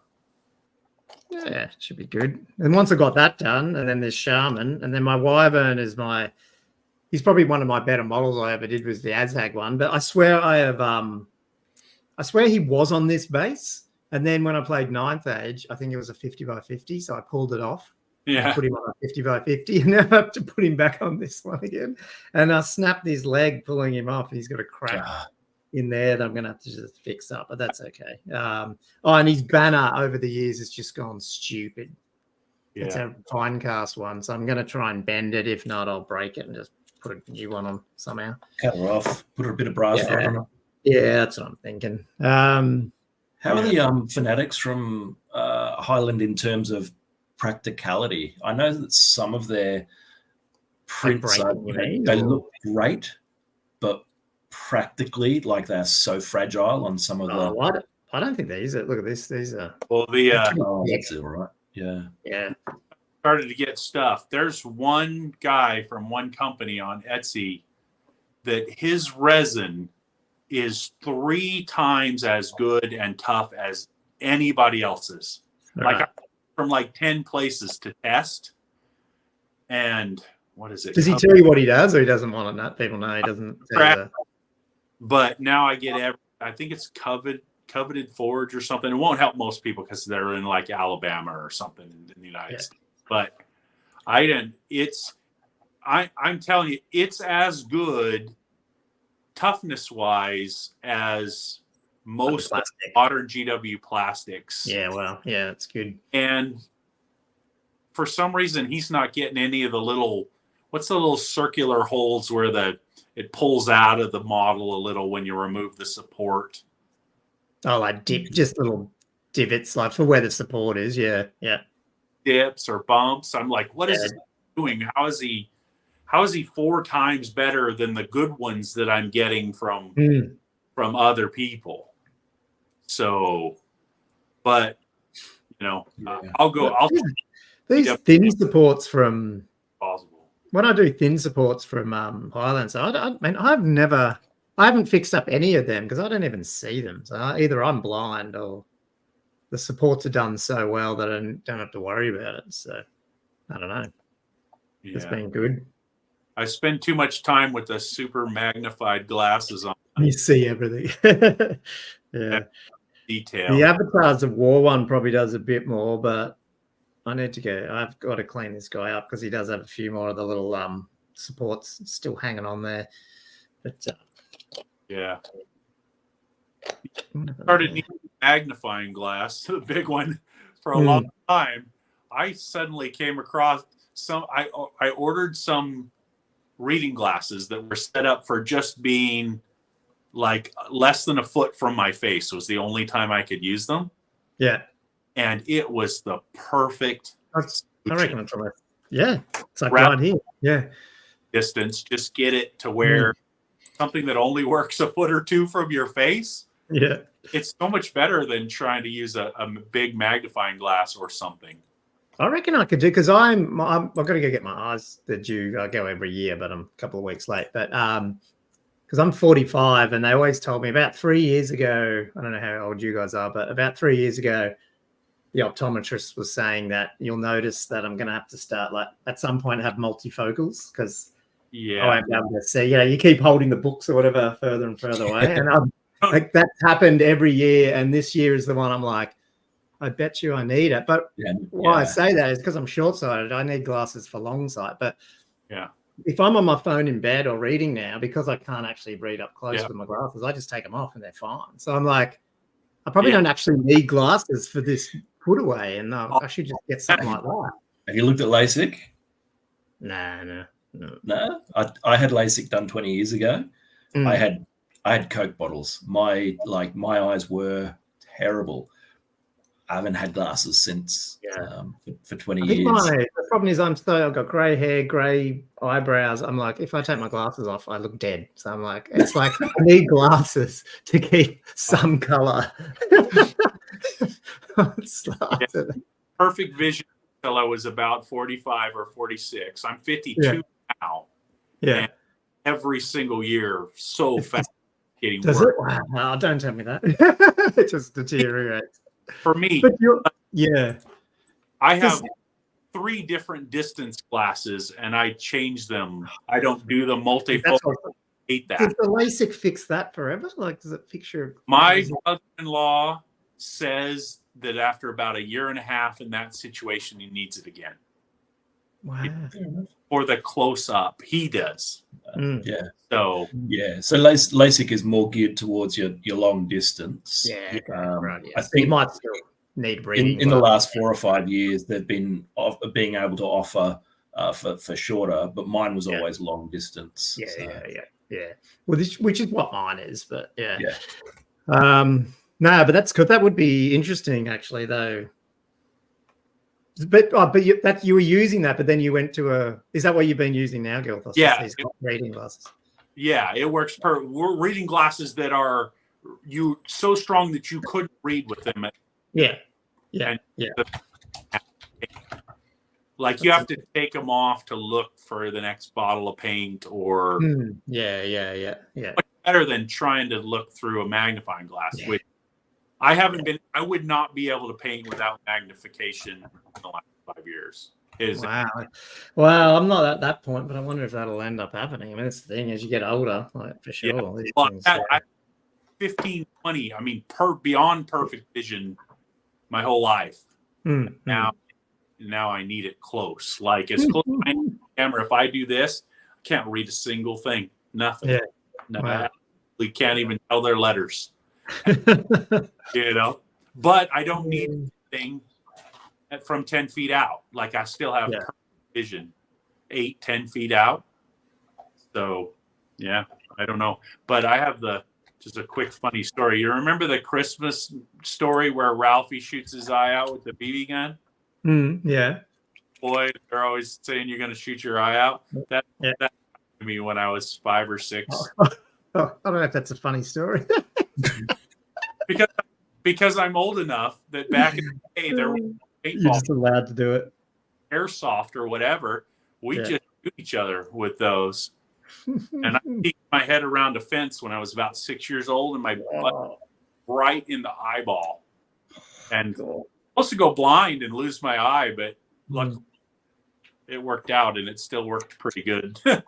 it should be good. And once I got that done, and then there's Shaman, and then my Wyvern is he's probably one of my better models I ever did was the Azhag one, but I swear he was on this base. And then when I played 9th Age, I think it was a 50 by 50, so I pulled it off. Yeah. Put him on a 50 by 50, and now I have to put him back on this one again. And I snapped his leg pulling him off, and he's got a crack in there that I'm going to have to just fix up, but that's okay. And his banner over the years has just gone stupid. Yeah. It's a Finecast one, so I'm going to try and bend it. If not, I'll break it and just put a new one on somehow. Cut her off, put a bit of brass on it. Yeah, that's what I'm thinking. How are the fanatics from Highland in terms of practicality? I know that some of their prints they look great, but practically, like they're so fragile on some of the. I don't think these are. Look at this. These are. Well, that's all right. Yeah. Started to get stuff. There's one guy from one company on Etsy that his resin is 3 times as good and tough as anybody else's. Right. From 10 places to test. And what is it? Does he tell you what he does, or he doesn't want to let people know? He doesn't. But now I get I think it's Coveted Forge or something. It won't help most people because they're in Alabama or something in the United States. But I'm telling you, it's as good toughness wise as most modern GW plastics. Yeah, well, yeah, it's good. And for some reason, he's not getting any of the what's the little circular holes where it pulls out of the model a little when you remove the support. Oh, just little divots for where the support is. Yeah. Dips or bumps. I'm like, what is he doing? How is he 4 times better than the good ones that I'm getting from other people? So, but I'll go. These thin supports from possible. When I do thin supports from Highlands, I haven't fixed up any of them because I don't even see them. So either I'm blind or the supports are done so well that I don't have to worry about it. So I don't know. Yeah. It's been good. I spend too much time with the super magnified glasses on. You see everything. Yeah. Detail. The Avatars of War one probably does a bit more, but I need to go. I've got to clean this guy up because he does have a few more of the little supports still hanging on there. But yeah. Started needing a magnifying glass, the big one, for a long time. I suddenly came across I ordered some reading glasses that were set up for just being less than a foot from my face was the only time I could use them. Yeah. and it was the perfect I reckon it's almost, yeah, it's like Wrap- right here. Yeah. distance. Just get it to where something that only works a foot or two from your face. Yeah. It's so much better than trying to use a big magnifying glass or something. I reckon I could do, because I've got to go get my eyes. They're due. I go every year, but I'm a couple of weeks late. But because I'm 45, and they always told me about 3 years ago. I don't know how old you guys are, but about 3 years ago, the optometrist was saying that you'll notice that I'm going to have to start, like, at some point have multifocals, because I won't be able to see. You know, you keep holding the books or whatever further and further away, and like that's happened every year. And this year is the one I'm like, I bet you I need it. But why I say that is because I'm short-sighted. I need glasses for long sight. But if I'm on my phone in bed or reading now, because I can't actually read up close with my glasses, I just take them off and they're fine. So I'm like, I probably don't actually need glasses for this put away, and I should just get something like that. Have you looked at LASIK? No. I had LASIK done 20 years ago. I had Coke bottles. My eyes were terrible. I haven't had glasses since for 20 years. The problem is I've got grey hair, grey eyebrows. I'm like, if I take my glasses off, I look dead. So I'm like, it's like I need glasses to keep some colour. Perfect vision until I was about 45 or 46. I'm 52 now. Yeah. And every single year, so fast getting Does worse. it? Wow, don't tell me that. It just deteriorates. For me, I have 3 different distance glasses, and I change them. I don't do the multifocal. I hate that. Does the LASIK fix that forever? Like, does it fix your... My brother-in-law says that after about 1.5 years in that situation, he needs it again. Wow. For the close-up, he does. So LASIK is more geared towards your long distance. Yeah. I think you might still need reading. In the last 4 or 5 years, they've been being able to offer for shorter, but mine was always long distance. Yeah. Well, which is what mine is, but no, but that's good. That would be interesting, actually, though. But you were using that, but then you went to is that what you've been using now, Gilthus? These reading glasses. Yeah, it works. We're reading glasses that are so strong that you couldn't read with them. Like you have to take them off to look for the next bottle of paint, or much better than trying to look through a magnifying glass. Which I haven't been. I would not be able to paint without magnification in the last 5 years. Wow. Well, I'm not at that point, but I wonder if that'll end up happening. I mean, that's the thing, as you get older, like, for sure. I 15, 20. I mean, beyond perfect vision, my whole life. Now I need it close. Like as close as I need the camera. If I do this, I can't read a single thing. Nothing. Yeah. No, we can't even tell their letters. But I don't need anything from 10 feet out. Like I still have perfect vision 8-10 feet out. So I don't know, but I have just a quick funny story. You remember the Christmas story where Ralphie shoots his eye out with the BB gun? Yeah. Boy, they're always saying you're going to shoot your eye out. That happened to me when I was 5 or 6. I don't know if that's a funny story. because I'm old enough that back in the day there were paintball. You're just allowed to do it. Airsoft or whatever. We just shoot each other with those. And I peeked my head around a fence when I was about 6 years old, and my butt right in the eyeball. And I was supposed to go blind and lose my eye, but luckily it worked out, and it still worked pretty good. I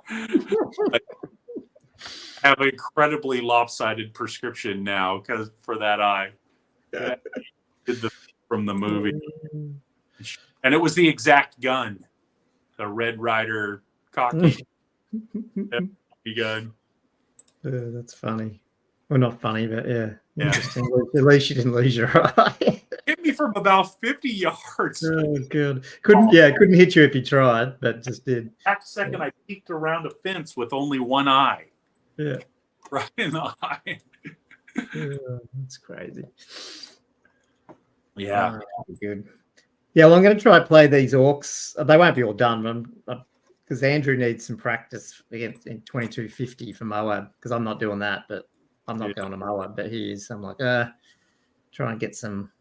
have an incredibly lopsided prescription now for that eye. From the movie. And it was the exact gun. The Red Ryder cocky gun. That's funny. Well, not funny, but interesting. At least you didn't lose your eye. Hit me from about 50 yards. Oh, good. Couldn't hit you if you tried, but just did. That second I peeked around a fence with only one eye. Yeah. Right in the eye. That's crazy. Yeah. Good. Yeah, well, I'm going to try to play these orcs. They won't be all done, because Andrew needs some practice in 2250 for Moab, because I'm not doing that, but I'm not going to Moab, but he is. I'm like, try and get some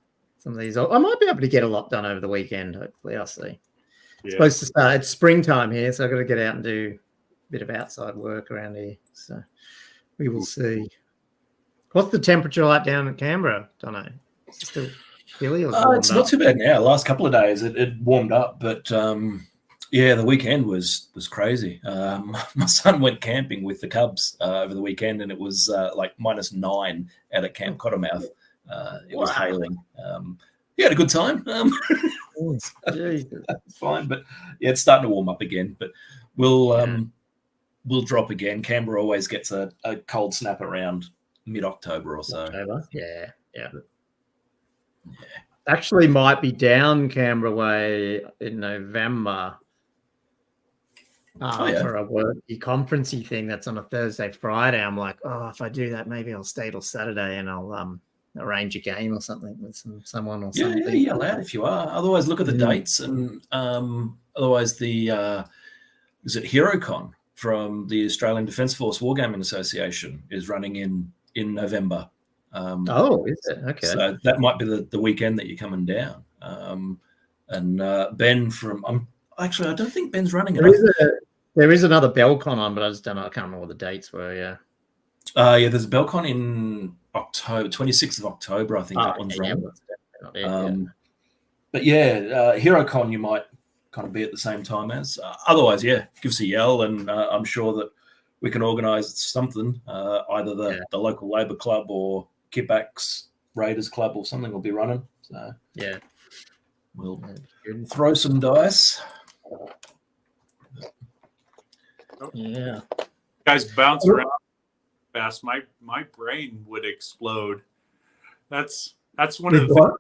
of these. I might be able to get a lot done over the weekend, hopefully. I'll see. It's supposed to start. It's springtime here, so I've got to get out and do a bit of outside work around here. So we will see. What's the temperature like down in Canberra? Don't know. Is it still chilly? Or It's not too bad now. Last couple of days it warmed up, but yeah, the weekend was crazy. My son went camping with the Cubs over the weekend, and it was like -9 out at Camp Cottermouth. It was hailing. He had a good time. It's fine, but yeah, it's starting to warm up again. But we'll drop again. Canberra always gets a cold snap around mid-October or so. Yeah. Actually, might be down Canberra way in November for a worky conferencey thing that's on a Thursday, Friday. I'm like, if I do that, maybe I'll stay till Saturday and I'll arrange a game or something with someone or something. Yeah, yell out if you are. Otherwise, look at the dates, and otherwise the is it HeroCon from the Australian Defence Force Wargaming Association is running in November. Is it? Okay. So that might be the weekend that you're coming down. And Ben from I don't think Ben's running it. There is another Belcon on, but I just don't know. I can't remember what the dates were. Yeah. There's a Belcon in October, 26th of October, I think that one's running. But yeah, HeroCon you might kind of be at the same time as. Otherwise, yeah, give us a yell, and I'm sure that we can organise something. Either the local Labor Club or Kippax Raiders Club or something will be running. So yeah, we'll throw some dice. Yeah, Guys bounce around fast. My brain would explode. That's one of the things I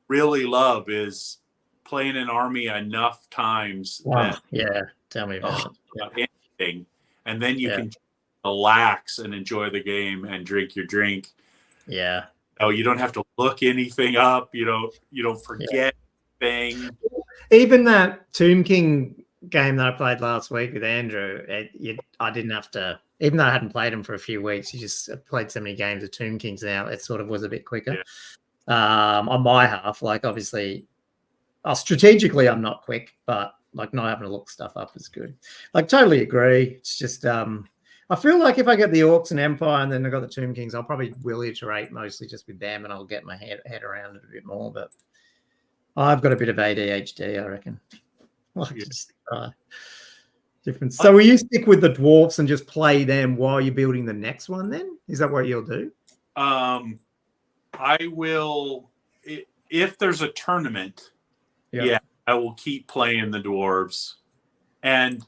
really love is playing an army enough times. Tell me about anything, and then you can relax and enjoy the game and drink your drink. Yeah. Oh, you don't have to look anything up. You don't forget anything. Even that Tomb King game that I played last week with Andrew, I didn't have to, even though I hadn't played him for a few weeks, you just played so many games of Tomb Kings now, it sort of was a bit quicker. On my half, like obviously, strategically I'm not quick, but like not having to look stuff up is good. Like totally agree. It's just I feel like if I get the Orcs and Empire and then I got the Tomb Kings, I'll probably will iterate mostly just with them and I'll get my head around it a bit more. But I've got a bit of ADHD, I reckon. Different. So will you stick with the dwarfs and just play them while you're building the next one then? Is that what you'll do? I will, if there's a tournament, I will keep playing the dwarves. And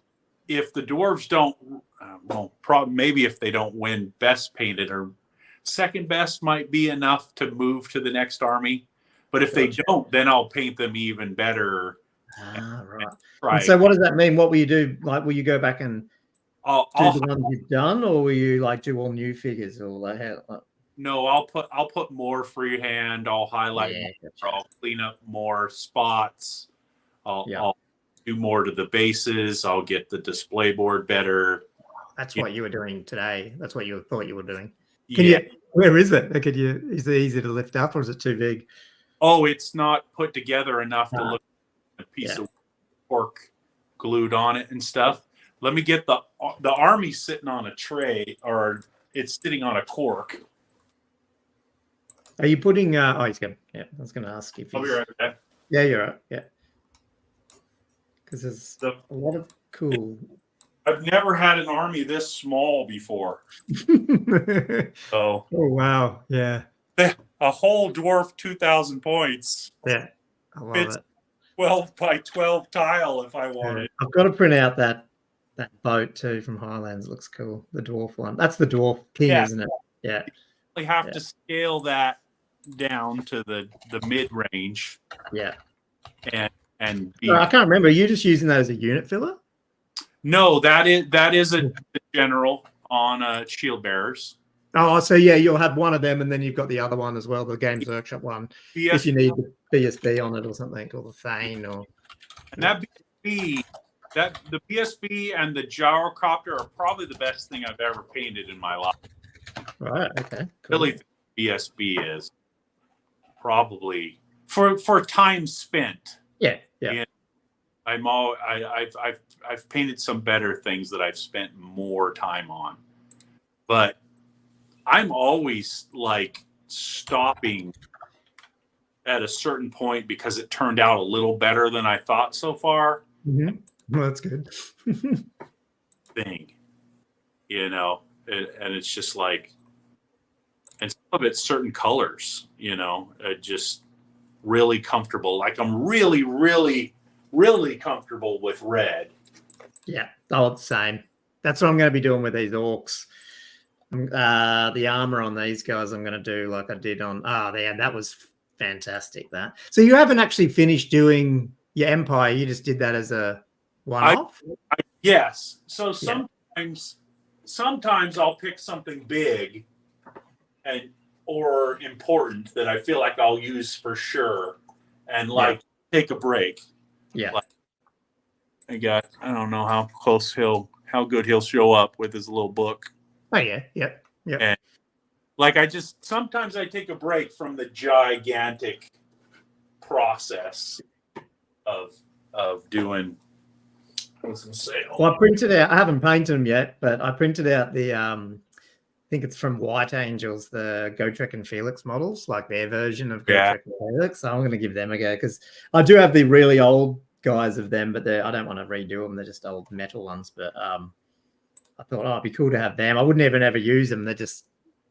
if the dwarves don't, maybe if they don't win best painted or second best might be enough to move to the next army. But if they don't, then I'll paint them even better. Right. And so what does that mean? What will you do? Like, will you go back and do the ones you've done, or will you like do all new figures, or like how? No, I'll put more freehand. I'll highlight more. I'll clean up more spots. I'll do more to the bases. I'll get the display board better. That's what you were doing today. That's what you thought you were doing. Where is it? Is it easy to lift up, or is it too big? Oh, it's not put together enough to look at a piece of cork glued on it and stuff. Let me get the army sitting on a tray, or it's sitting on a cork. Are you putting? He's good. Yeah, I was going to ask if. I'll be right back. Yeah, you're right. Yeah, because there's a lot of cool. I've never had an army this small before. Oh wow! Yeah, a whole dwarf 2,000 points. Yeah, I love it. 12 by 12 tile if I want it. I've got to print out that boat too from Highlands. It looks cool. The dwarf one. That's the dwarf king, isn't it? Yeah. You have to scale that down to the mid range. Yeah. And I can't remember. Are you just using that as a unit filler? No, that is a general on shield bearers. Oh, so yeah, you'll have one of them, and then you've got the other one as well, the Games Workshop one, if you need the BSB on it or something, or the Thane, or and that BSB, the BSB and the gyrocopter are probably the best thing I've ever painted in my life. Right. Okay. Cool. Really, think BSB is probably for time spent. Yeah. Yeah. I've painted some better things that I've spent more time on, but I'm always like stopping at a certain point because it turned out a little better than I thought so far. Mm-hmm. Well, that's good. Thing, and it's just like, and some of it's certain colors, just really comfortable. Like I'm really, really, really comfortable with red. Yeah. Oh, the same. That's what I'm going to be doing with these orcs. The armor on these guys I'm going to do like I did on that was fantastic. That so you haven't actually finished doing your empire, you just did that as a one-off? Yes. So sometimes I'll pick something big or important that I feel like I'll use for sure and take a break. Yeah. I don't know how good he'll show up with his little book. Oh yeah, yep. And sometimes I take a break from the gigantic process of doing. I was gonna say. Well, I printed out. I haven't painted them yet, but I printed out the. I think it's from White Angels, the Gotrek and Felix models, like their version of Gotrek and Felix. So I'm going to give them a go because I do have the really old guys of them, but I don't want to redo them. They're just old metal ones, but I thought, it'd be cool to have them. I wouldn't even ever use them. They'd just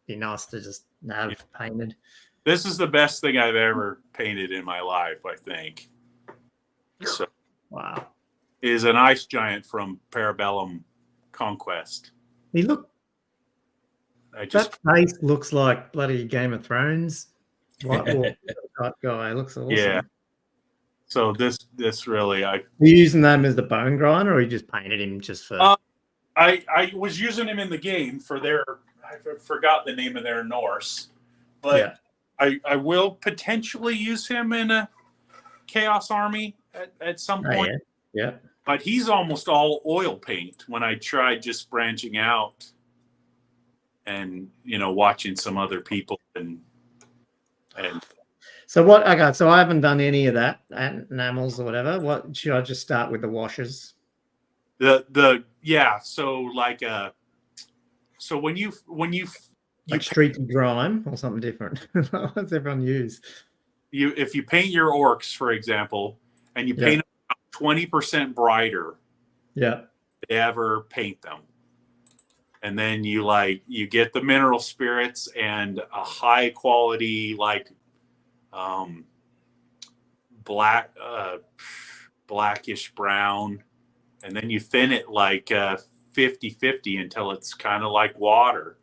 be nice to just have painted. This is the best thing I've ever painted in my life, I think. So, wow. Is an ice giant from Parabellum Conquest. That face looks like bloody Game of Thrones. White Walker type guy. Looks awesome. Yeah. So this really, Are you using them as the bone grinder, or you just painted him just for? I was using him in the game for I forgot the name of their Norse, but I will potentially use him in a Chaos Army at some point. Yeah. But he's almost all oil paint when I tried just branching out and, watching some other people and. So what? Okay, so I haven't done any of that enamels or whatever. What should I just start with the washes? So when you streaky grime or something different. What does everyone use? If you paint your orcs, for example, and you paint them 20% brighter, ever paint them, and then you get the mineral spirits and a high quality blackish brown, and then you thin it 50-50 until it's kind of like water.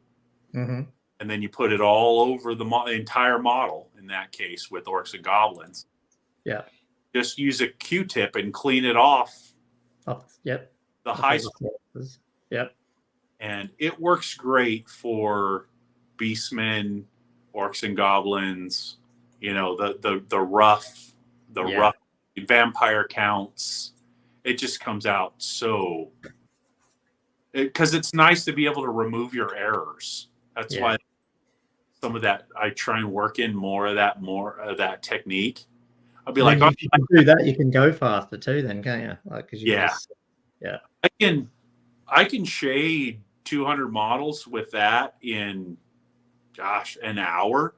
Mm-hmm. And then you put it all over the entire model, in that case with Orcs and Goblins. Yeah. Just use a Q-tip and clean it off. Oh, yep. The high. Yep. And it works great for Beastmen, Orcs and Goblins, the rough vampire counts. It just comes out so, because it's nice to be able to remove your errors. That's why some of that I try and work in more of that technique. I'll be like, if you can do that, you can go faster too. Then can't you? I can shade 200 models with that in, an hour,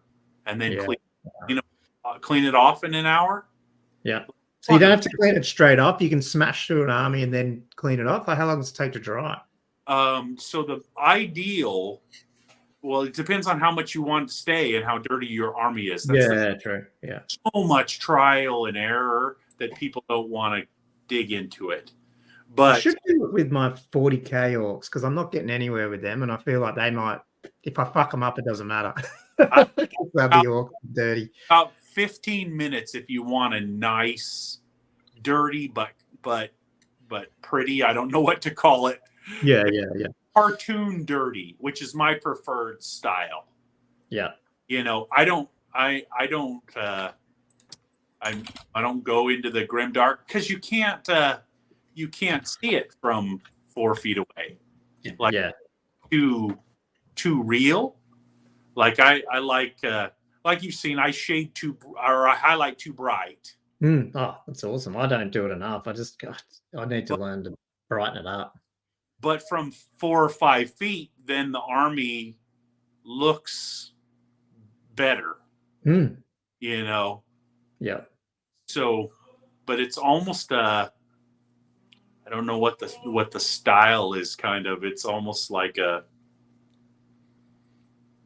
and then clean it off in an hour. Yeah. So you don't have to clean it straight off. You can smash through an army and then clean it off. How long does it take to dry? So the ideal, it depends on how much you want to stay and how dirty your army is. That's true. Yeah. So much trial and error that people don't want to dig into it. But I should do it with my 40k orcs because I'm not getting anywhere with them, and I feel like they might. If I fuck them up, it doesn't matter. They'll be all dirty. About 15 minutes if you want a nice, dirty but pretty. I don't know what to call it. Yeah. cartoon dirty, which is my preferred style. Yeah. You know, I don't go into the grim dark because you can't see it from 4 feet away. Like too real. Like I like you've seen, I shade too, or I highlight too bright. Oh, that's awesome. I don't do it enough. I need to learn to brighten it up. But from 4 or 5 feet, then the army looks better. You know. Yeah. So, but it's almost I don't know what the style is. Kind of, it's almost like I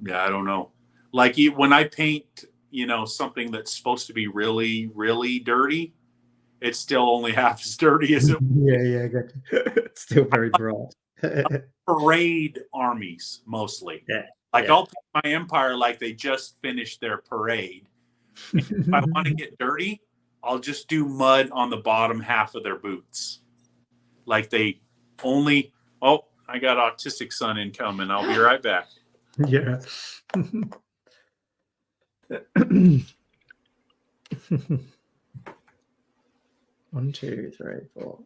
don't know. Like when I paint, you know, something that's supposed to be really, really dirty, it's still only half as dirty as it. Yeah, gotcha. It's still very bright. Parade armies mostly. Yeah. Like I'll paint my empire like they just finished their parade. If I want to get dirty, I'll just do mud on the bottom half of their boots. Like they only. Oh, I got autistic son incoming. I'll be right back. Yeah. 1, 2, 3, 4.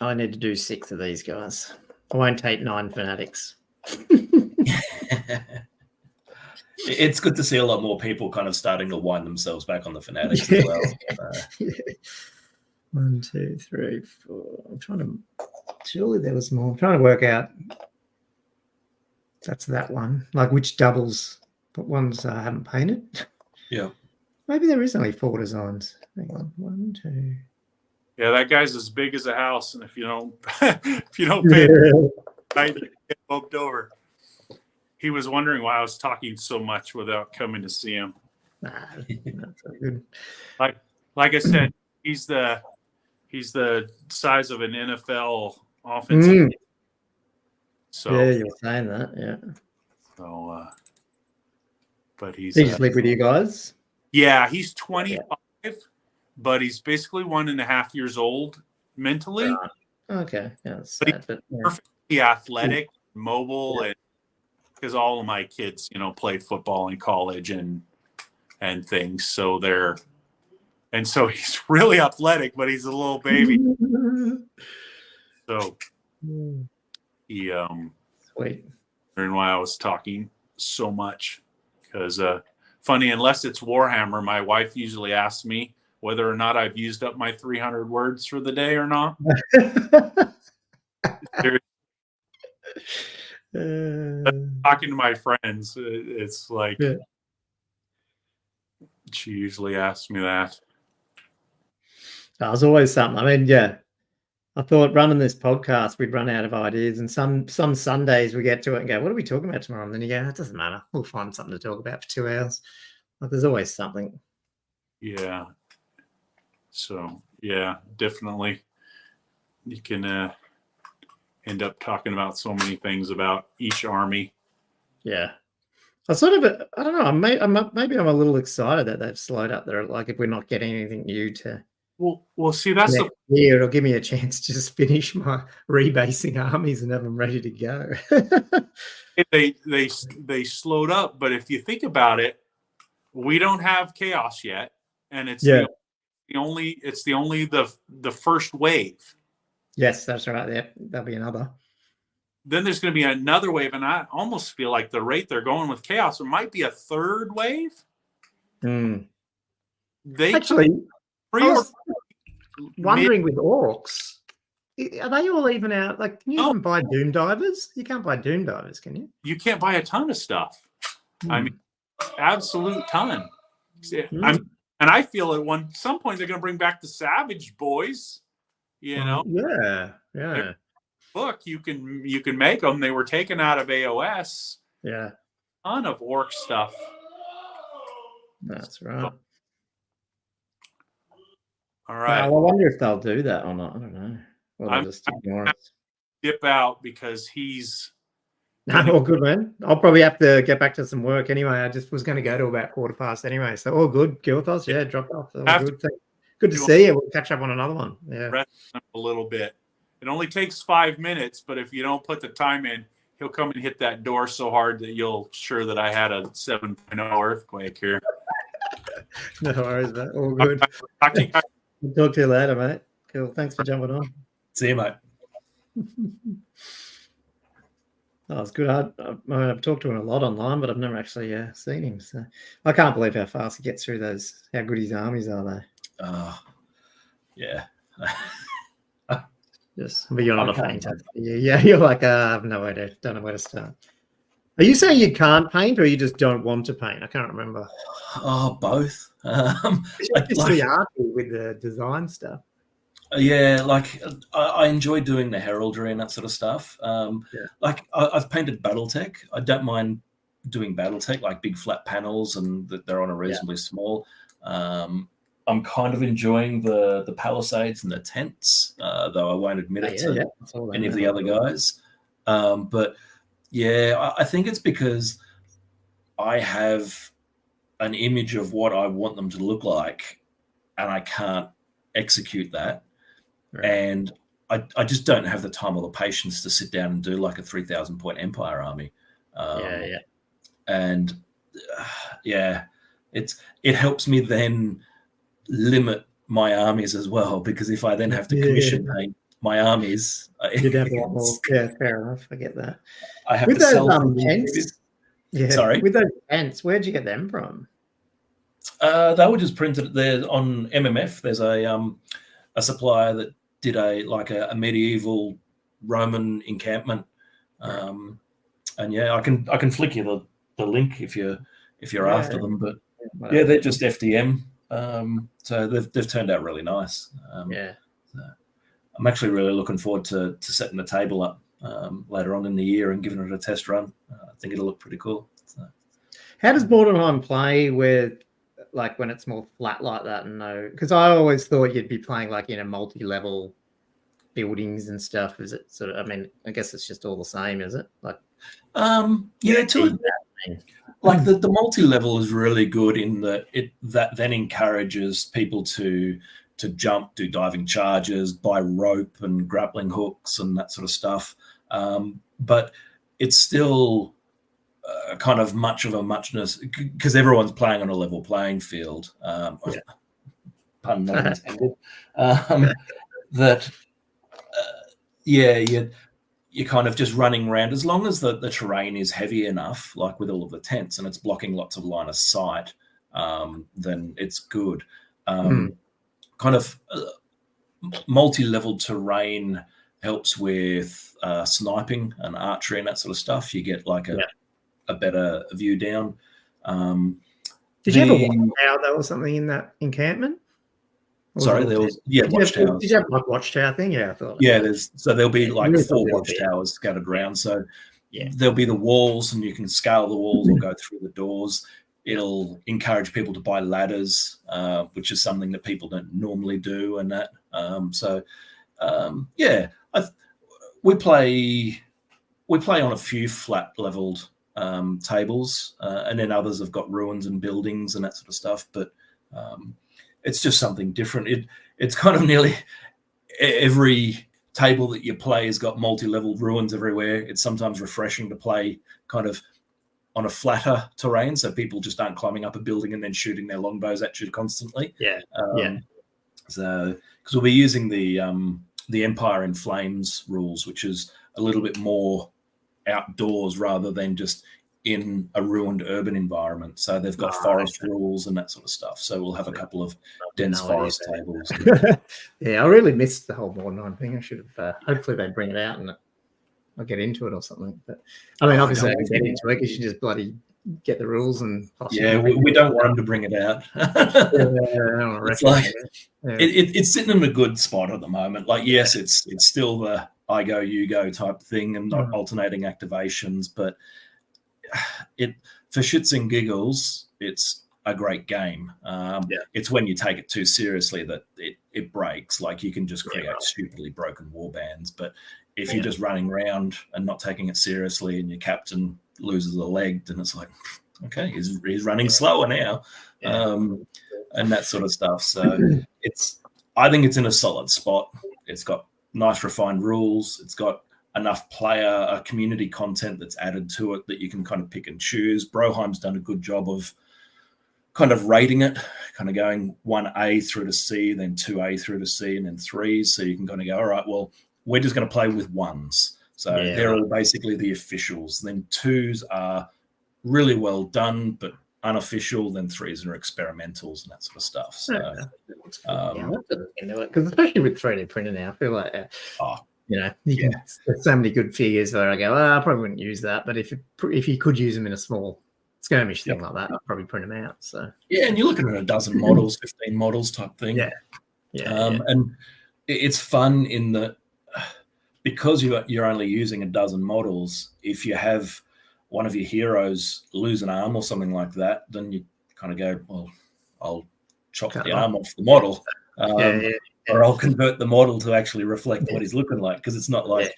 I need to do 6 of these guys. I won't take 9 fanatics. It's good to see a lot more people kind of starting to wind themselves back on the fanatics as well. 1, 2, 3, 4. I'm trying to. Surely there was more. I'm trying to work out. That's that one. Like which doubles, but ones I haven't painted. Yeah. Maybe there is only 4 designs. Hang on. 1, 2. Yeah, that guy's as big as a house, and if you don't pay attention, you get bumped over. He was wondering why I was talking so much without coming to see him. Nah, that's so good. Like I said, he's the size of an NFL offensive. So yeah, you're saying that, yeah. So, but Does he sleep with you guys? Yeah, he's 25, but he's basically 1.5 years old mentally. Right. Okay, yeah, that's but sad, he's but perfectly athletic, mobile, and because all of my kids, you know, played football in college and things, so so he's really athletic, but he's a little baby. So he sweet. and why I was talking so much because funny, unless it's Warhammer, my wife usually asks me whether or not I've used up my 300 words for the day or not. Talking to my friends, it's like she usually asks me that. That was always something. I mean, yeah, I thought running this podcast, we'd run out of ideas, and some Sundays we get to it and go, "What are we talking about tomorrow?" And then you go, "It doesn't matter. We'll find something to talk about for 2 hours." Like, there's always something. Yeah. So yeah, definitely, you can end up talking about so many things about each army. Yeah. I don't know. Maybe I'm a little excited that they've slowed up there. Like if we're not getting anything new to. Well, see, that's the year. It'll give me a chance to just finish my rebasing armies and have them ready to go. They slowed up, but if you think about it, we don't have chaos yet, and it's the only the first wave. Yes, that's right. Yeah, there'll be another. Then there's going to be another wave, and I almost feel like the rate they're going with chaos, there might be a third wave. They actually, I was wondering with orcs, are they all even out? Like, can you even buy doom divers? You can't buy doom divers, can you? You can't buy a ton of stuff. I mean, absolute ton. And I feel at some point they're going to bring back the Savage Boys. You know, yeah. Look, you can make them. They were taken out of AOS. Yeah, ton of orc stuff. That's right. All right. I wonder if they'll do that or not. I don't know. Or they'll just ignore us. Dip out because he's. No, all good, man. I'll probably have to get back to some work anyway. I just was going to go to about 1:15 anyway. So all good. Gilthos, drop off. All good. Good to see you. We'll catch up on another one. Yeah. Rest a little bit. It only takes 5 minutes, but if you don't put the time in, he'll come and hit that door so hard that you'll sure that I had a 7.0 earthquake here. No worries, mate. All good. Talk to you guys. Talk to you later, mate. Cool. Thanks for jumping on. See you, mate. Oh, it's good. I've talked to him a lot online, but I've never actually seen him. So I can't believe how fast he gets through those. How good his armies are, though. Yeah. But you're not a painter. Yeah, you're like, I have no idea. Don't know where to start. Are you saying you can't paint, or you just don't want to paint? I can't remember. Oh, both. It's the art with the design stuff. Yeah, like I enjoy doing the heraldry and that sort of stuff. Like I've painted BattleTech. I don't mind doing BattleTech, like big flat panels, and that they're on a reasonably small. I'm kind of enjoying the palisades and the tents, though I won't admit it to any of the other guys. But yeah, I think it's because I have an image of what I want them to look like, and I can't execute that. Right. And I just don't have the time or the patience to sit down and do like a 3,000 point Empire army. And it helps me then limit my armies as well, because if I then have to commission paint my armies, you'd have a lot more. Yeah, fair enough. I get that. I have with to those sell tents. Yeah, sorry. With those tents, where'd you get them from? They were just printed there on MMF. There's a supplier that did a medieval Roman encampment, and I can flick you the link if you're after them. But yeah, they're just FDM. So they've turned out really nice. So I'm actually really looking forward to setting the table up later on in the year and giving it a test run. I think it'll look pretty cool. So. How does Borderheim play with, like, when it's more flat like that? And because I always thought you'd be playing like in a multi-level buildings and stuff. Is it sort of? I mean, I guess it's just all the same, is it? Like, like the multi-level is really good in that that then encourages people to jump, do diving charges, buy rope and grappling hooks and that sort of stuff. But it's still kind of much of a muchness because everyone's playing on a level playing field. Pun not intended. You're kind of just running around as long as the terrain is heavy enough, like with all of the tents, and it's blocking lots of line of sight, then it's good. Kind of multi-level terrain helps with sniping and archery and that sort of stuff. You get like a better view down. Did you have a watchtower though or something in that encampment? Sorry, there was watchtowers. Did you have like watchtower thing? Yeah, I thought. Yeah, there'll be like 4 watchtowers scattered around. So there'll be the walls, and you can scale the walls or go through the doors. It'll encourage people to buy ladders, which is something that people don't normally do, and that. We play on a few flat leveled tables, and then others have got ruins and buildings and that sort of stuff. But it's just something different. It's kind of nearly every table that you play has got multi-level ruins everywhere. It's sometimes refreshing to play kind of on a flatter terrain, so people just aren't climbing up a building and then shooting their longbows at you constantly. So because we'll be using the Empire in Flames rules, which is a little bit more outdoors rather than just in a ruined urban environment. So they've got forest rules and that sort of stuff. So we'll have a couple of dense forest tables. I really missed the whole Borderheim thing. I should have. Hopefully they bring it out and I'll get into it or something. But I mean, obviously I can get into it because you just bloody get the rules and. We don't want them to bring it out. It's like it's sitting in a good spot at the moment. Like, yes, it's still the I go you go type thing and not alternating activations, but for shits and giggles, it's a great game. It's when you take it too seriously that it breaks. Like, you can just create stupidly broken war bands, but if you're just running around and not taking it seriously and your captain loses a leg, then it's like, okay, he's running slower now, and that sort of stuff. So I think it's in a solid spot. It's got nice refined rules. It's got enough player community content that's added to it that you can kind of pick and choose. Broheim's done a good job of kind of rating it, kind of going 1A through to C, then 2A through to C, and then 3s. So you can kind of go, all right, well, we're just going to play with 1s. So they're all basically the officials. Then 2s are really well done, but unofficial. Then 3s are experimentals and that sort of stuff. So, because especially with 3D printing now, I feel like, there's so many good figures where I go, I probably wouldn't use that. But if you could use them in a small skirmish thing like that, I'd probably print them out. So and you're looking at a dozen models, 15 models type thing. And it's fun in that because you're only using a dozen models. If you have one of your heroes lose an arm or something like that, then you kind of go, well, I'll chop the arm off the model, or I'll convert the model to actually reflect what he's looking like, because it's not like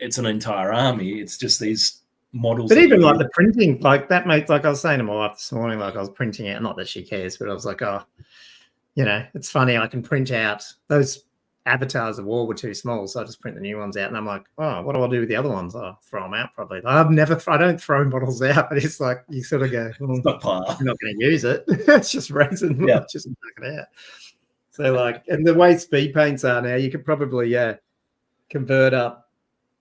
it's an entire army. It's just these models. But even like the printing, like that makes, like I was saying to my wife this morning, like I was printing out, not that she cares, but I was like, it's funny, I can print out those avatars of war were too small, so I just print the new ones out, and I'm like, what do I do with the other ones? I'll throw them out probably. I don't throw models out, but it's like you sort of go, it's not par. I'm not going to use it. It's just resin. Just knock it out. So like, and the way speed paints are now, you could probably convert up,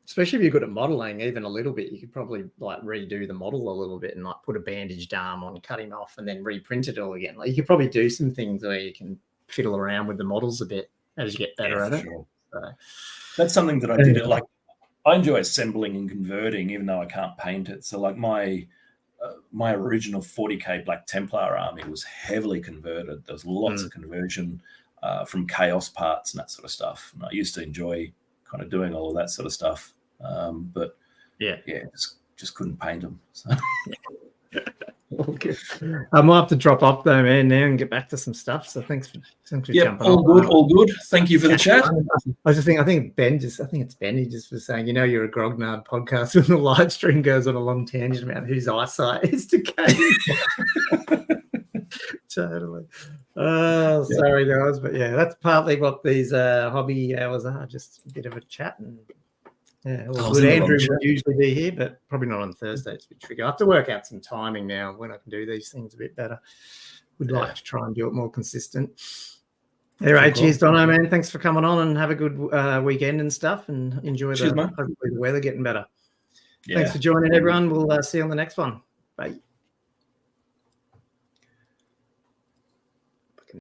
especially if you're good at modeling, even a little bit. You could probably like redo the model a little bit and like put a bandaged arm on, cut him off, and then reprint it all again. Like you could probably do some things where you can fiddle around with the models a bit as you get better at it. Sure. So, that's something that I did. Like I enjoy assembling and converting, even though I can't paint it. So like my original 40k Black Templar army was heavily converted. There was lots of conversion from chaos parts and that sort of stuff. And I used to enjoy kind of doing all of that sort of stuff. But just couldn't paint them. So. Okay. I might have to drop off though, man, now and get back to some stuff. So thanks for jumping on. All good. Thank you for the chat. I think it's Ben. He just was saying, you're a grognard podcast when the live stream goes on a long tangent about whose eyesight is decaying. Totally. Oh, sorry guys, but that's partly what these hobby hours are. Just a bit of a chat and. Good. Andrew would usually be here, but probably not on Thursday. It's a bit tricky. I have to work out some timing now when I can do these things a bit better. Would like to try and do it more consistent. Anyway, cheers, Dono, man. Thanks for coming on and have a good weekend and stuff, and enjoy hopefully the weather getting better. Thanks for joining, everyone. We'll see you on the next one. Bye.